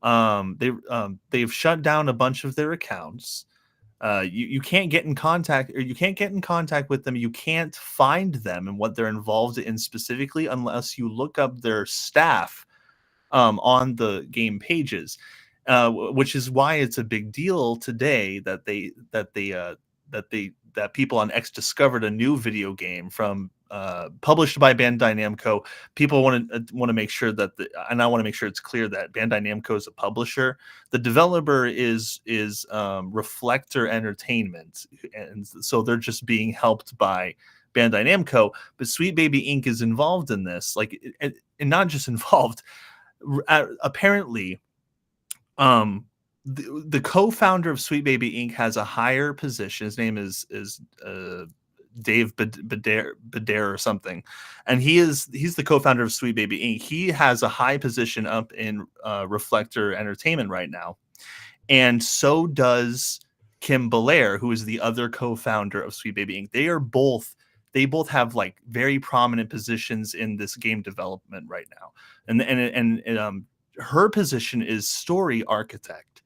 they've shut down a bunch of their accounts. You can't get in contact, or you can't get in contact with them. You can't find them and what they're involved in specifically unless you look up their staff on the game pages, which is why it's a big deal today that people on X discovered a new video game from published by Bandai Namco. People want to make sure and I want to make sure it's clear that Bandai Namco is a publisher. The developer is Reflector Entertainment, and so they're just being helped by Bandai Namco. But Sweet Baby Inc. is involved in this, and not just involved. Apparently, the co-founder of Sweet Baby Inc. has a higher position. His name is Dave Badair or something, and he's the co-founder of Sweet Baby Inc. He has a high position up in Reflector Entertainment right now, and so does Kim Belair, who is the other co-founder of Sweet Baby Inc. They both have like very prominent positions in this game development right now, and her position is story architect.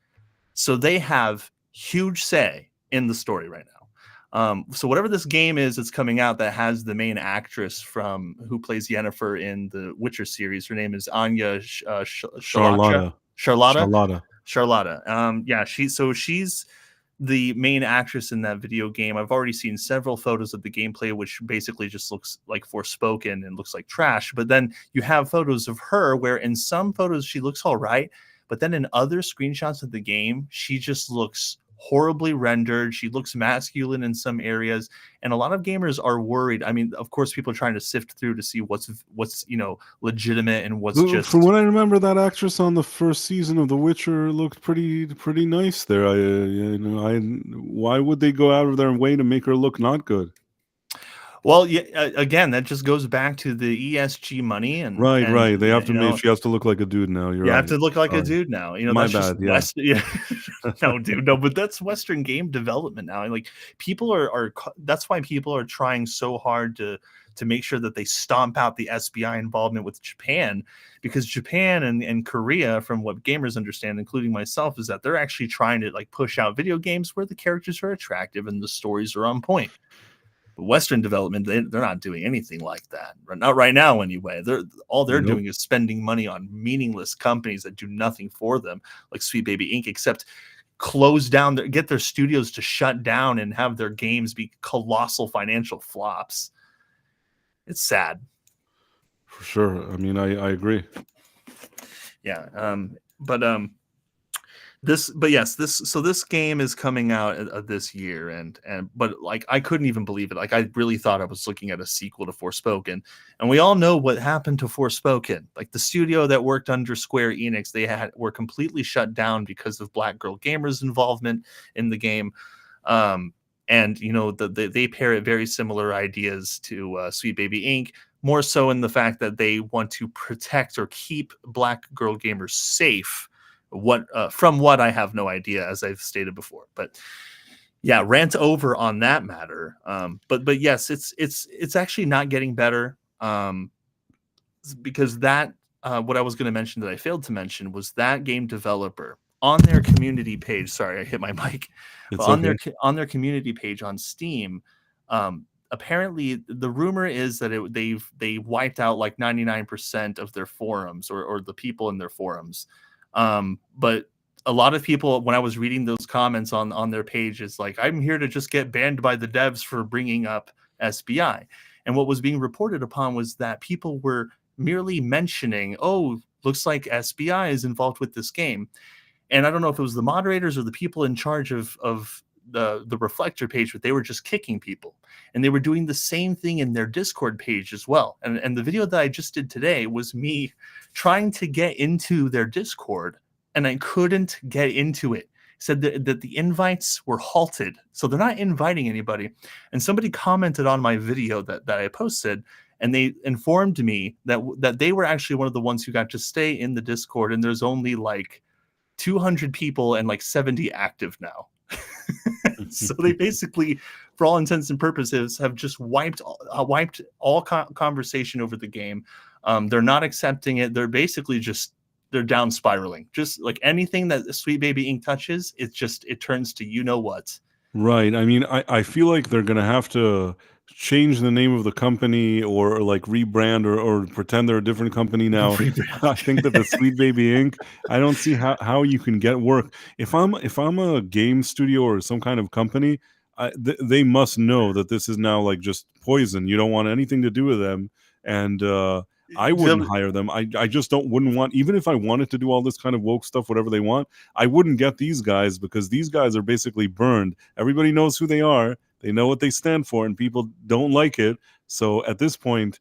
So they have huge say in the story right now. So whatever this game is that's coming out that has the main actress who plays Yennefer in the Witcher series, her name is Anya Charlotta. Charlotta. Yeah, she's the main actress in that video game. I've already seen several photos of the gameplay, which basically just looks like Forspoken and looks like trash. But then you have photos of her where in some photos she looks all right, but then in other screenshots of the game, she just looks horribly rendered. She looks masculine in some areas, and a lot of gamers are worried. I mean, of course, people are trying to sift through to see what's legitimate and what's just. From what I remember, that actress on the first season of The Witcher looked pretty nice there. Why would they go out of their way to make her look not good? Well, yeah, again, that just goes back to the ESG money Right. They have to make. She has to look like a dude now. You're right. You have to look like a dude now. My that's bad. Just yeah. No, dude, no, but that's Western game development now. And like people are that's why people are trying so hard to make sure that they stomp out the SBI involvement with Japan, because Japan and Korea, from what gamers understand, including myself, is that they're actually trying to like push out video games where the characters are attractive and the stories are on point. But Western development, they're not doing anything like that. Not right now, anyway. They're Nope. doing is spending money on meaningless companies that do nothing for them, like Sweet Baby Inc., except close down, get their studios to shut down and have their games be colossal financial flops. It's sad. For sure. I mean, I agree. Yeah. This game is coming out this year, but like I couldn't even believe it. Like I really thought I was looking at a sequel to Forspoken, and we all know what happened to Forspoken. Like the studio that worked under Square Enix, were completely shut down because of Black Girl Gamers' involvement in the game. And they pair very similar ideas to Sweet Baby Inc., more so in the fact that they want to protect or keep Black Girl Gamers safe. From what I have no idea, as I've stated before, but yeah, rant over on that matter. But yes, it's actually not getting better, because that what I was going to mention that I failed to mention was that game developer on their community page. Sorry, I hit my mic. It's On okay. their community page on Steam, apparently the rumor is that they wiped out like 99% of their forums or the people in their forums. But a lot of people, when I was reading those comments on their page, it's like, I'm here to just get banned by the devs for bringing up SBI. And what was being reported upon was that people were merely mentioning, oh, looks like SBI is involved with this game. And I don't know if it was the moderators or the people in charge of the Reflector page, but they were just kicking people. And they were doing the same thing in their Discord page as well. And the video that I just did today was me trying to get into their Discord, and I couldn't get into it. Said that the invites were halted, so they're not inviting anybody. And somebody commented on my video that I posted, and they informed me that they were actually one of the ones who got to stay in the Discord, and there's only like 200 people and like 70 active now. So they basically, for all intents and purposes, have just wiped all conversation over the game. They're not accepting it. They're basically they're down spiraling. Just like anything that Sweet Baby Inc. touches, it turns to you know what. Right. I mean, I feel like they're gonna have to change the name of the company or like rebrand or pretend they're a different company now. I think that the Sweet Baby Inc. I don't see how you can get work. If I'm a game studio or some kind of company, they must know that this is now like just poison. You don't want anything to do with them, and I wouldn't hire them. I just wouldn't want, even if I wanted to do all this kind of woke stuff, whatever they want, I wouldn't get these guys because these guys are basically burned. Everybody knows who they are. They know what they stand for, and people don't like it. So at this point,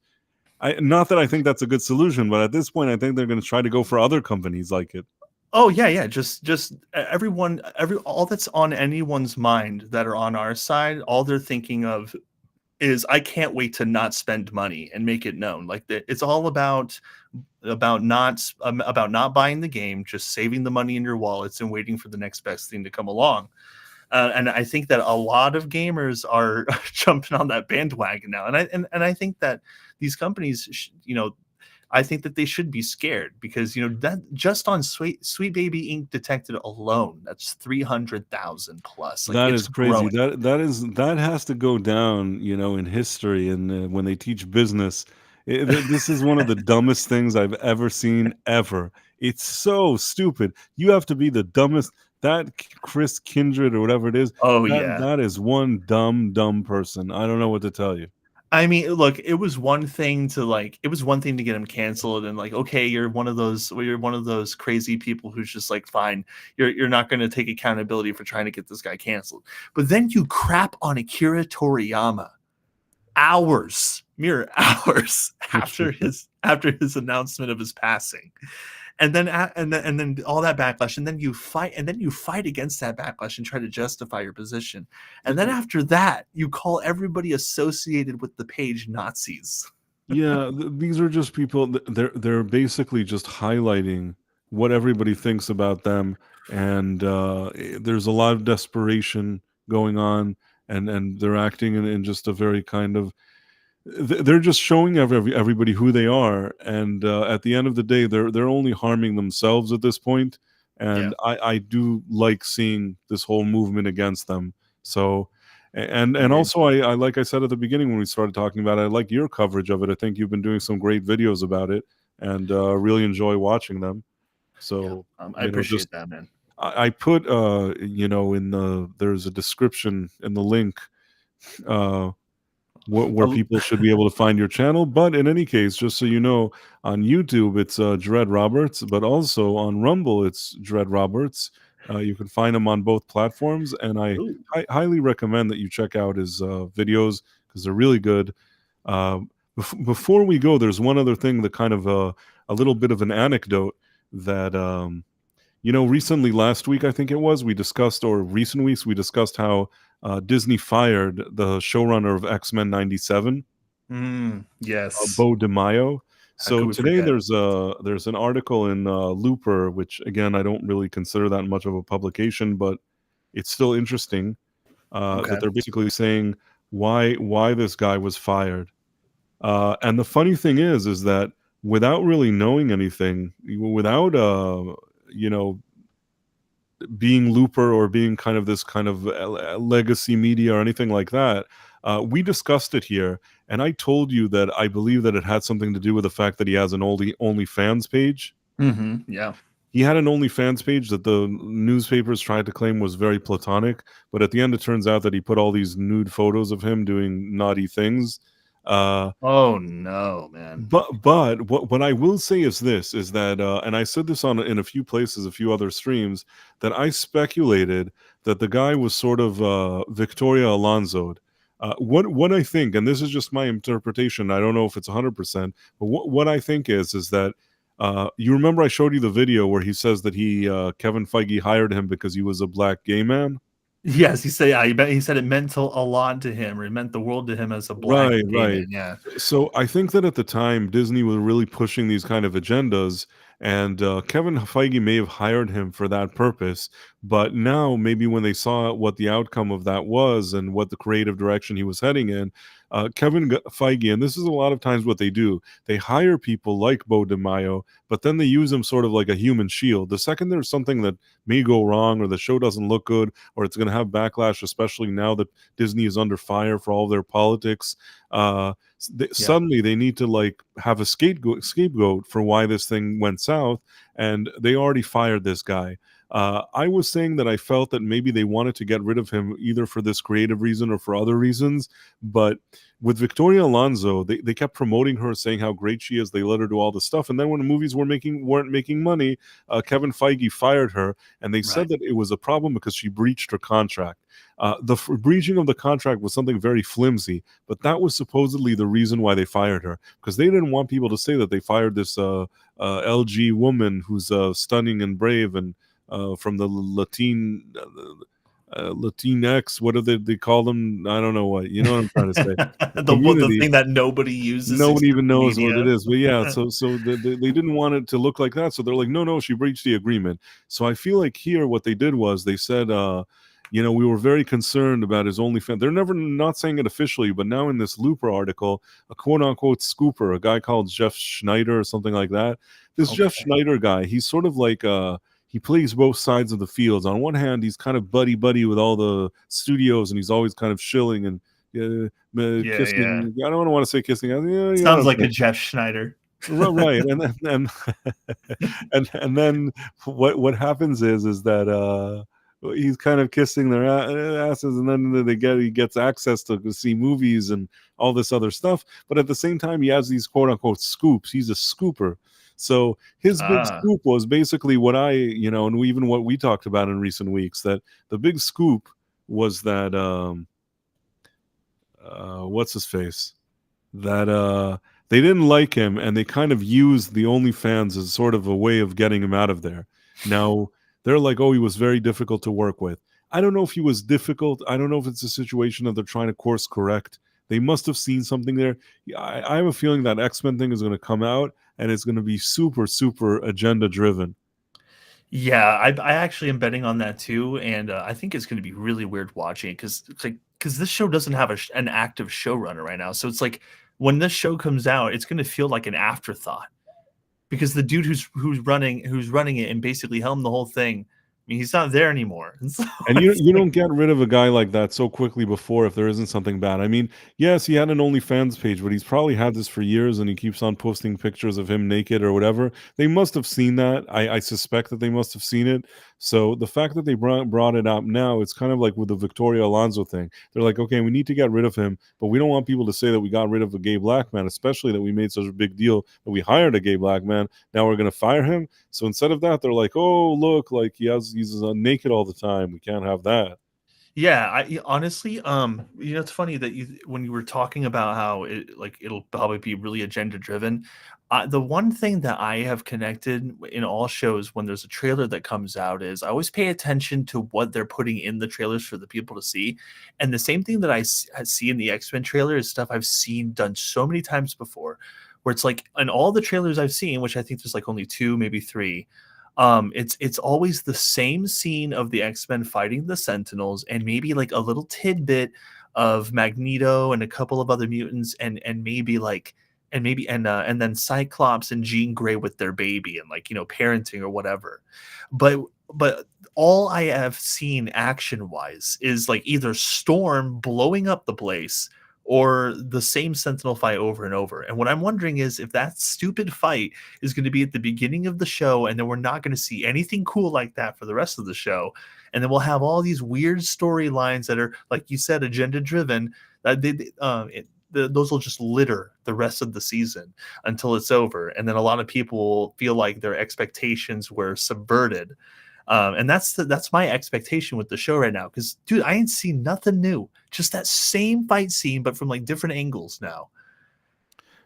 not that I think that's a good solution, but at this point, I think they're going to try to go for other companies like it. Oh yeah. Just all that's on anyone's mind that are on our side, all they're thinking of is, I can't wait to not spend money and make it known. Like it's all about not buying the game, just saving the money in your wallets and waiting for the next best thing to come along. And I think that a lot of gamers are jumping on that bandwagon now. And I think that these companies, I think that they should be scared because, that just on Sweet Baby Inc. detected alone, that's 300,000 plus. Like, That it's is crazy. growing. That has to go down, in history and when they teach business. This is one of the dumbest things I've ever seen ever. It's so stupid. You have to be the dumbest. That Chris Kindred or whatever it is. Oh yeah. That is one dumb person. I don't know what to tell you. I mean, look, it was one thing to get him canceled and like, okay, you're one of those crazy people who's just like, fine, you're not going to take accountability for trying to get this guy canceled. But then you crap on Akira Toriyama mere hours after his announcement of his passing. And then all that backlash, and then you fight against that backlash and try to justify your position. And then after that, you call everybody associated with the page Nazis. Yeah, these are just people. They're basically just highlighting what everybody thinks about them, and there's a lot of desperation going on, and they're acting in just a very kind of. They're just showing everybody who they are, and at the end of the day, they're only harming themselves at this point. And I do like seeing this whole movement against them. So And Agreed. also I like I said at the beginning when we started talking about it, I like your coverage of it. I think you've been doing some great videos about it, and really enjoy watching them. Yeah, So I just appreciate that, man. I put in there's a description in the link uh where Oh, people should be able to find your channel. But in any case, just so you know, on YouTube it's Dread Roberts, but also on Rumble it's Dread Roberts. You can find him on both platforms, and I ooh, highly recommend that you check out his videos because they're really good. Before we go, there's one other thing that kind of a little bit of an anecdote that recently, last week I think it was, we discussed, or recent weeks we discussed how Disney fired the showrunner of X-Men '97, yes. Bo DeMaio. How could So we today forget? there's an article in Looper, which again I don't really consider that much of a publication, but it's still interesting that Okay. they're basically saying why this guy was fired. And the funny thing is that without really knowing anything, without you know being Looper or being kind of this kind of legacy media or anything like that, we discussed it here, and I told you that I believe that it had something to do with the fact that he has an OnlyFans page. Yeah. He had an OnlyFans page that the newspapers tried to claim was very platonic, but at the end it turns out that he put all these nude photos of him doing naughty things. Uh, Oh no, man. but what I will say is this is that and I said this on in a few places, a few other streams, that I speculated that the guy was sort of Victoria Alonso'd. What I think, and this is just my interpretation, I don't know if it's 100%, but what I think is that you remember I showed you the video where he says that Kevin Feige hired him because he was a black gay man? Yes, he said. Yeah, he said it meant a lot to him, or it meant the world to him as a black Right, gay right. man. Yeah. So I think that at the time Disney was really pushing these kind of agendas, and Kevin Feige may have hired him for that purpose. But now, maybe when they saw what the outcome of that was and what the creative direction he was heading in, Feige, and this is a lot of times what they do, they hire people like Bo DeMaio, but then they use them sort of like a human shield. The second there's something that may go wrong, or the show doesn't look good, or it's going to have backlash, especially now that Disney is under fire for all their politics. Suddenly they need to like have a scapegoat for why this thing went south, and they already fired this guy. I was saying that I felt that maybe they wanted to get rid of him either for this creative reason or for other reasons. But with Victoria Alonso, they kept promoting her, saying how great she is. They let her do all the stuff, and then when the movies weren't making money, Kevin Feige fired her, and they Right. said that it was a problem because she breached her contract. The breaching of the contract was something very flimsy, but that was supposedly the reason why they fired her, because they didn't want people to say that they fired this LG woman who's stunning and brave and from the Latinx. What do they call them? I don't know what. You know what I'm trying to say. The The community. thing that nobody uses Nobody except even the knows what it media. is. But yeah, so they didn't want it to look like that. So they're like, no, she breached the agreement. So I feel like here what they did was they said, we were very concerned about his OnlyFans. They're never not saying it officially, but now in this Looper article, a quote unquote scooper, a guy called Jeff Schneider or something like that. This Jeff Okay. Schneider guy, he's sort of like he plays both sides of the fields. On one hand, he's kind of buddy with all the studios, and he's always kind of shilling and Yeah, yeah. kissing. I don't want to say kissing. Yeah, Sounds like okay. a Jeff Schneider. Right, and then and then what happens is that he's kind of kissing their asses, and then he gets access to see movies and all this other stuff. But at the same time, he has these quote unquote scoops. He's a scooper. So his big Ah, scoop was basically what and even what we talked about in recent weeks, that the big scoop was that what's his face? That they didn't like him, and they kind of used the OnlyFans as sort of a way of getting him out of there. Now they're like, oh, he was very difficult to work with. I don't know if he was difficult. I don't know if it's a situation that they're trying to course correct. They must have seen something there. I have a feeling that X-Men thing is going to come out, and it's going to be super, super agenda driven. yeah. I actually am betting on that too, and I think it's going to be really weird watching it because this show doesn't have an active showrunner right now. So it's like when this show comes out, it's going to feel like an afterthought because the dude who's running it and basically helmed the whole thing mean, he's not there anymore. And so And you it's you like, don't get rid of a guy like that so quickly before if there isn't something bad. I mean, yes, he had an OnlyFans page, but he's probably had this for years, and he keeps on posting pictures of him naked or whatever. They must have seen that. I suspect that they must have seen it. So the fact that they brought it up now, it's kind of like with the Victoria Alonso thing. They're like, okay, we need to get rid of him, but we don't want people to say that we got rid of a gay black man, especially that we made such a big deal that we hired a gay black man. Now we're going to fire him. So instead of that, they're like, "Oh, look, like he's naked all the time. We can't have that." yeah, honestly, it's funny that when you were talking about how it'll probably be really agenda driven. The one thing that I have connected in all shows when there's a trailer that comes out is I always pay attention to what they're putting in the trailers for the people to see, and the same thing that I see in the X-Men trailer is stuff I've seen done so many times before, where it's like in all the trailers I've seen, which I think there's like only two, maybe three. It's always the same scene of the X-Men fighting the Sentinels and maybe like a little tidbit of Magneto and a couple of other mutants and maybe like and then Cyclops and Jean Grey with their baby and like parenting or whatever. But all I have seen action wise is like either Storm blowing up the place or the same Sentinel fight over and over. And what I'm wondering is if that stupid fight is going to be at the beginning of the show, and then we're not going to see anything cool like that for the rest of the show. And then we'll have all these weird storylines that are, like you said, agenda driven. Those will just litter the rest of the season until it's over. And then a lot of people will feel like their expectations were subverted. And that's my expectation with the show right now. Because, dude, I ain't seen nothing new. Just that same fight scene, but from like different angles now.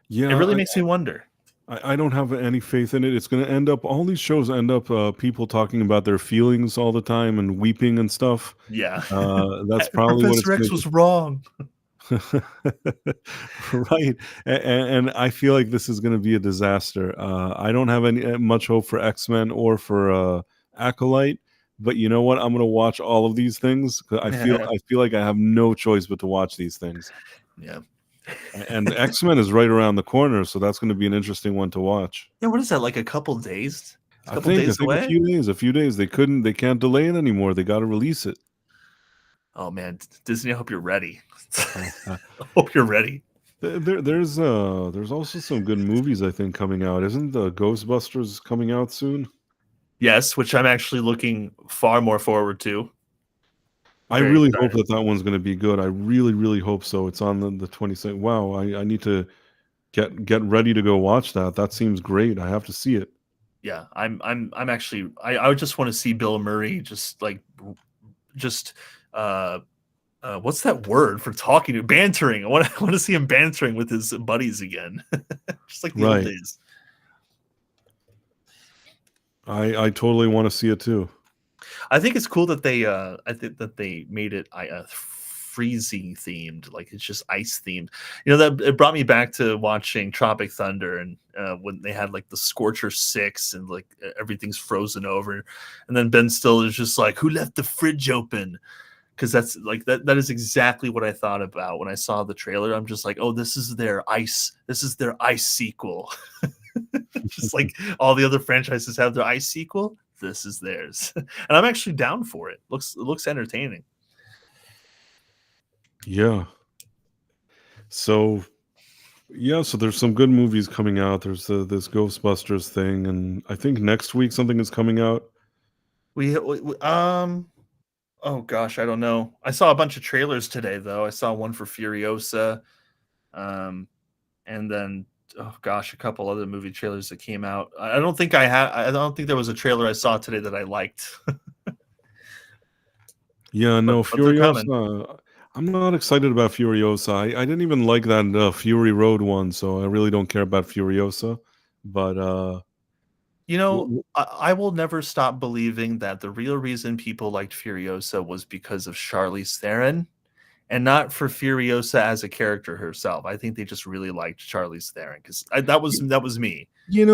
It Yeah, really makes me wonder. I don't have any faith in it. It's going to end up, all these shows end up people talking about their feelings all the time and weeping and stuff. Yeah. That's probably what it's Professor going X to. was wrong. Right, and I feel like this is going to be a disaster. I don't have any much hope for X-Men or for Acolyte, but you know what? I'm going to watch all of these things because I feel like I have no choice but to watch these things. Yeah. And X-Men is right around the corner, so that's going to be an interesting one to watch. Yeah, what is that, like a couple days? It's a I couple think days away? a few days. They can't delay it anymore. They got to release it. Oh man, Disney, I hope you're ready. I hope you're ready. There's also some good movies I think coming out. Isn't the Ghostbusters coming out soon? Yes, which I'm actually looking far more forward to. I Very really excited. hope that one's going to be good. I really, really hope so. It's on the 22nd. Wow, I need to get ready to go watch that. That seems great. I have to see it. Yeah, I'm actually I would just want to see Bill Murray just what's that word for talking to bantering? I want to see him bantering with his buddies again. Just like the old Right. days. I totally want to see it too. I think it's cool that they made it freezing themed, like it's just ice themed. That it brought me back to watching Tropic Thunder and when they had like the Scorcher 6 and like everything's frozen over, and then Ben Stiller is just like, who left the fridge open? Because that's like that is exactly what I thought about when I saw the trailer. I'm just like, oh, this is their ice sequel. Just like all the other franchises have their ice sequel, this is theirs. And I'm actually down for it. It looks entertaining. Yeah. So so there's some good movies coming out. There's this Ghostbusters thing, and I think next week something is coming out. Oh gosh, I don't know. I saw a bunch of trailers today though. I saw one for Furiosa, and then oh gosh, a couple other movie trailers that came out. I don't think there was a trailer I saw today that I liked. Yeah, no, But they're coming. Furiosa. I'm not excited about Furiosa. I didn't even like that Fury Road one, so I really don't care about Furiosa. But I will never stop believing that the real reason people liked Furiosa was because of Charlize Theron and not for Furiosa as a character herself. I think they just really liked Charlize Theron because that was me.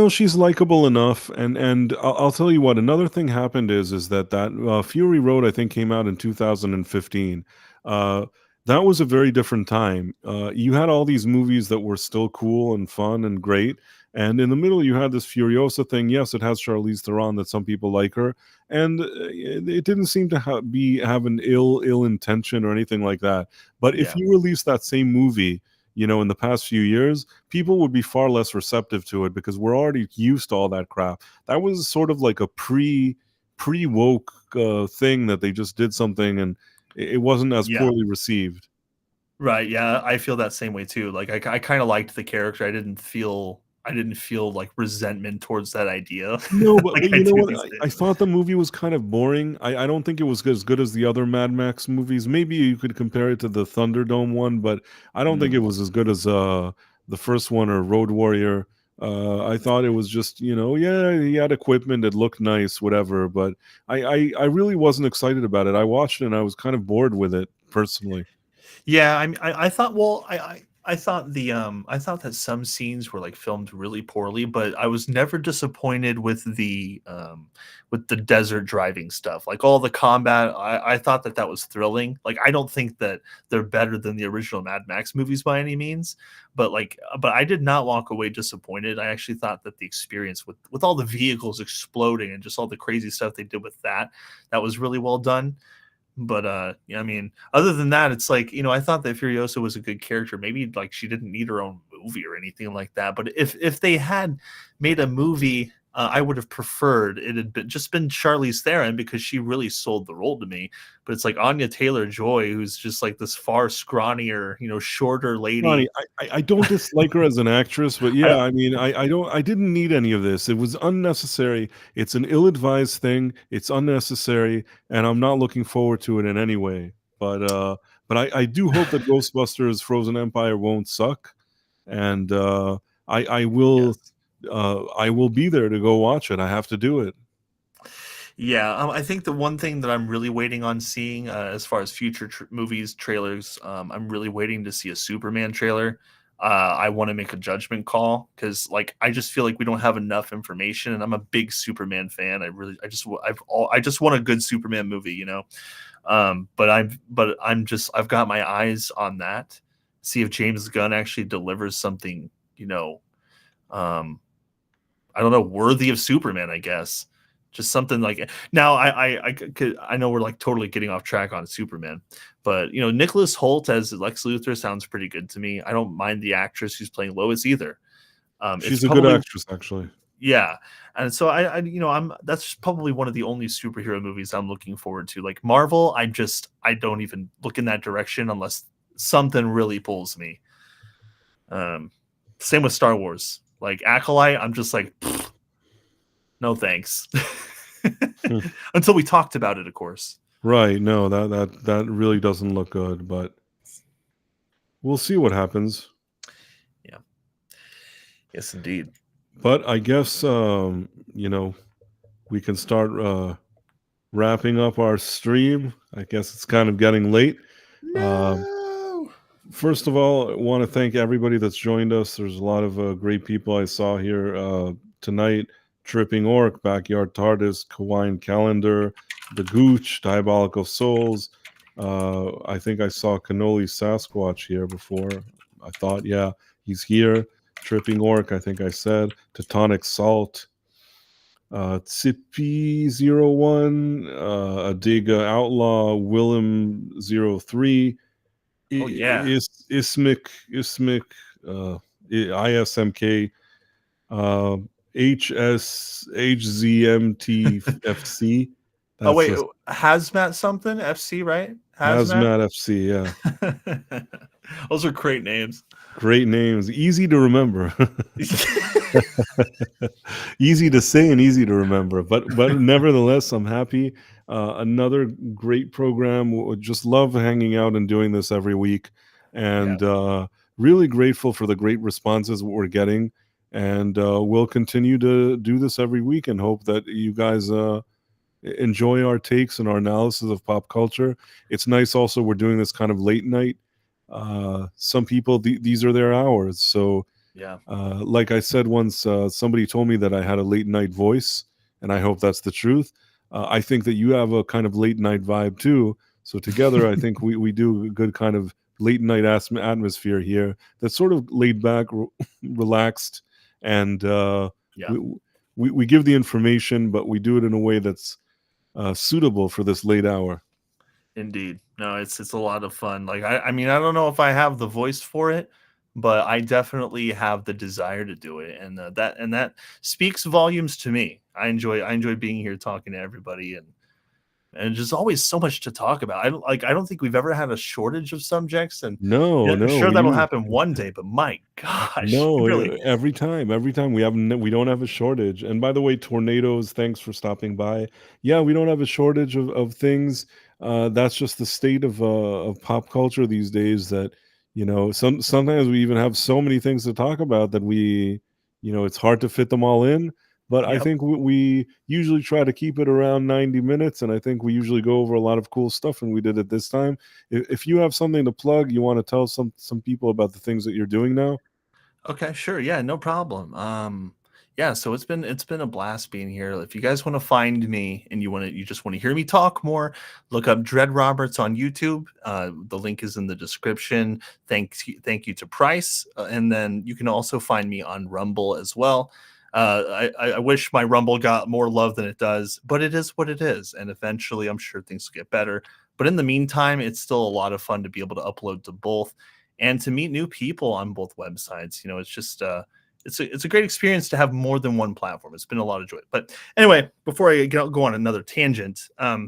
she's likable enough, and I'll tell you what. Another thing happened is that Fury Road I think came out in 2015. That was a very different time. You had all these movies that were still cool and fun and great, And in the middle, you had this Furiosa thing. Yes, it has Charlize Theron that some people like her, and it didn't seem to have an ill intention or anything like that. But if Yeah. you release that same movie, in the past few years, people would be far less receptive to it because we're already used to all that crap. That was sort of like a pre woke thing that they just did something, and it wasn't as Yeah. poorly received. Right. Yeah, I feel that same way too. Like I kind of liked the character. I didn't feel like resentment towards that idea No, but like but I you know do what? these I days. thought the movie was kind of boring. I don't think it was as good as the other Mad Max movies. Maybe you could compare it to the Thunderdome one, but I don't think it Mm. was as good as the first one or Road Warrior. I thought it was just, yeah, he had equipment, it looked nice, whatever. But I really wasn't excited about it. I watched it and I was kind of bored with it personally. Yeah, I thought well, I thought I thought that some scenes were like filmed really poorly, but I was never disappointed with the desert driving stuff. Like all the combat, I thought that was thrilling. Like I don't think that they're better than the original Mad Max movies by any means, but I did not walk away disappointed. I actually thought that the experience with all the vehicles exploding and just all the crazy stuff they did with that was really well done. But yeah, I mean, other than that, it's like, I thought that Furiosa was a good character. Maybe like she didn't need her own movie or anything like that. But if they had made a movie, I would have preferred it had been Charlize Theron because she really sold the role to me. But it's like Anya Taylor-Joy, who's just like this far scrawnier, shorter Ronnie, lady. I don't dislike her as an actress, but I yeah, don't, I mean, I didn't need any of this. It was unnecessary. It's an ill-advised thing. It's unnecessary, and I'm not looking forward to it in any way. But I do hope that Ghostbusters Frozen Empire won't suck, and yes. I will be there to go watch it. I have to do it. Yeah, I think the one thing that I'm really waiting on seeing, as far as future movies trailers, I'm really waiting to see a Superman trailer. I want to make a judgment call because, like, I just feel like we don't have enough information, and I'm a big Superman fan. I just want a good Superman movie, I've got my eyes on that. See if James Gunn actually delivers something, um, I don't know, worthy of Superman, I guess. Just something like now. I know we're like totally getting off track on Superman, but Nicholas Hoult as Lex Luthor sounds pretty good to me. I don't mind the actress who's playing Lois either. It's She's a good probably actress, actually. yeah, and so I'm that's probably one of the only superhero movies I'm looking forward to. Like Marvel, I don't even look in that direction unless something really pulls me. Um, Same with Star Wars. Like Acolyte, I'm just like, no thanks. Hmm. Until we talked about it, of course. Right? No, that really doesn't look good, but we'll see what happens. Yeah. Yes, indeed. But I guess we can start wrapping up our stream. I guess it's kind of getting late. Um, No. First of all, I want to thank everybody that's joined us. There's a lot of great people I saw here tonight. Tripping Orc, Backyard TARDIS, Kawine Calendar, The Gooch, Diabolical Souls. I think I saw Cannoli Sasquatch here before. I thought, yeah, he's here. Tripping Orc, I think I said. Teutonic Salt. Tsippy01, Adiga Outlaw, Willem 03, Oh yeah. Ismic, ISMK, uh, HZMTFC. Oh That's wait, a Hazmat something FC, right? Hazmat. Hazmat FC. Yeah, Those are great names. great names, easy to remember. Easy to say and easy to remember, but nevertheless, I'm happy. Another great program. Just love hanging out and doing this every week, Yeah. and really grateful for the great responses we're getting. And we'll continue to do this every week, and hope that you guys enjoy our takes and our analysis of pop culture. It's nice also we're doing this kind of late night. Some people these are their hours, so Yeah. like I said once, somebody told me that I had a late night voice, and I hope that's the truth. I think that you have a kind of late night vibe too. So together, I think we do a good kind of late night atmosphere here that's sort of laid back, relaxed, and Yeah, we, we give the information, but we do it in a way that's suitable for this late hour. indeed. No, it's a lot of fun. Like I mean, I don't know if I have the voice for it, but I definitely have the desire to do it, and that speaks volumes to me. I enjoy being here talking to everybody, and there's always so much to talk about. I don't think we've ever had a shortage of subjects, and No, yeah, no, sure we that'll use happen one day, but my gosh, no, really. every time we don't have a shortage. And by the way, tornadoes, thanks for stopping by. Yeah, we don't have a shortage of things. That's just the state of pop culture these days. That sometimes we even have so many things to talk about that it's hard to fit them all in. But I Yep. think we usually try to keep it around 90 minutes, and I think we usually go over a lot of cool stuff, and we did it this time. If you have something to plug, you want to tell some people about the things that you're doing now. Okay, sure. Yeah, no problem. Yeah, so it's been a blast being here. If you guys want to find me and you just want to hear me talk more, look up Dread Roberts on YouTube. The link is in the description. Thank you to Price, and then you can also find me on Rumble as well. I wish my Rumble got more love than it does, but it is what it is, and eventually I'm sure things will get better. But in the meantime, it's still a lot of fun to be able to upload to both and to meet new people on both websites. It's just it's a great experience to have more than one platform. It's been a lot of joy. But anyway, before I go on another tangent, but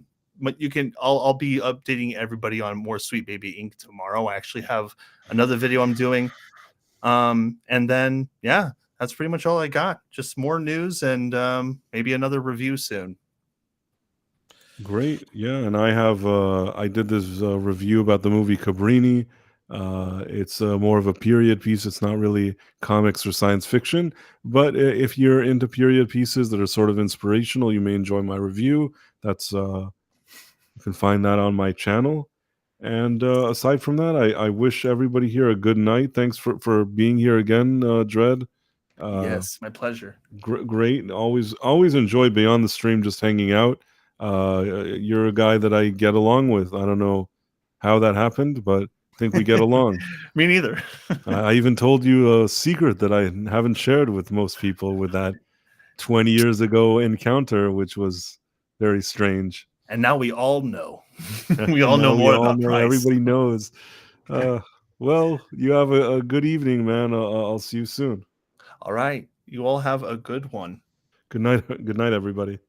I'll be updating everybody on more Sweet Baby Inc. tomorrow. I actually have another video I'm doing. And then yeah, that's pretty much all I got. Just more news and maybe another review soon. Great. Yeah, and I did this review about the movie Cabrini. It's more of a period piece. It's not really comics or science fiction, but if you're into period pieces that are sort of inspirational, you may enjoy my review. That's You can find that on my channel. And aside from that, I wish everybody here a good night. Thanks for being here again, Dread. Uh, Yes, my pleasure. Great. Always enjoy beyond the stream just hanging out. You're a guy that I get along with. I don't know how that happened, but I think we get along. Me neither. I even told you a secret that I haven't shared with most people with that 20 years ago encounter, which was very strange. And now we all know. We all know Now we more all about know. Price. Everybody knows. Uh, well, you have a good evening, man. I'll see you soon. All right. You all have a good one. Good night. Good night, everybody.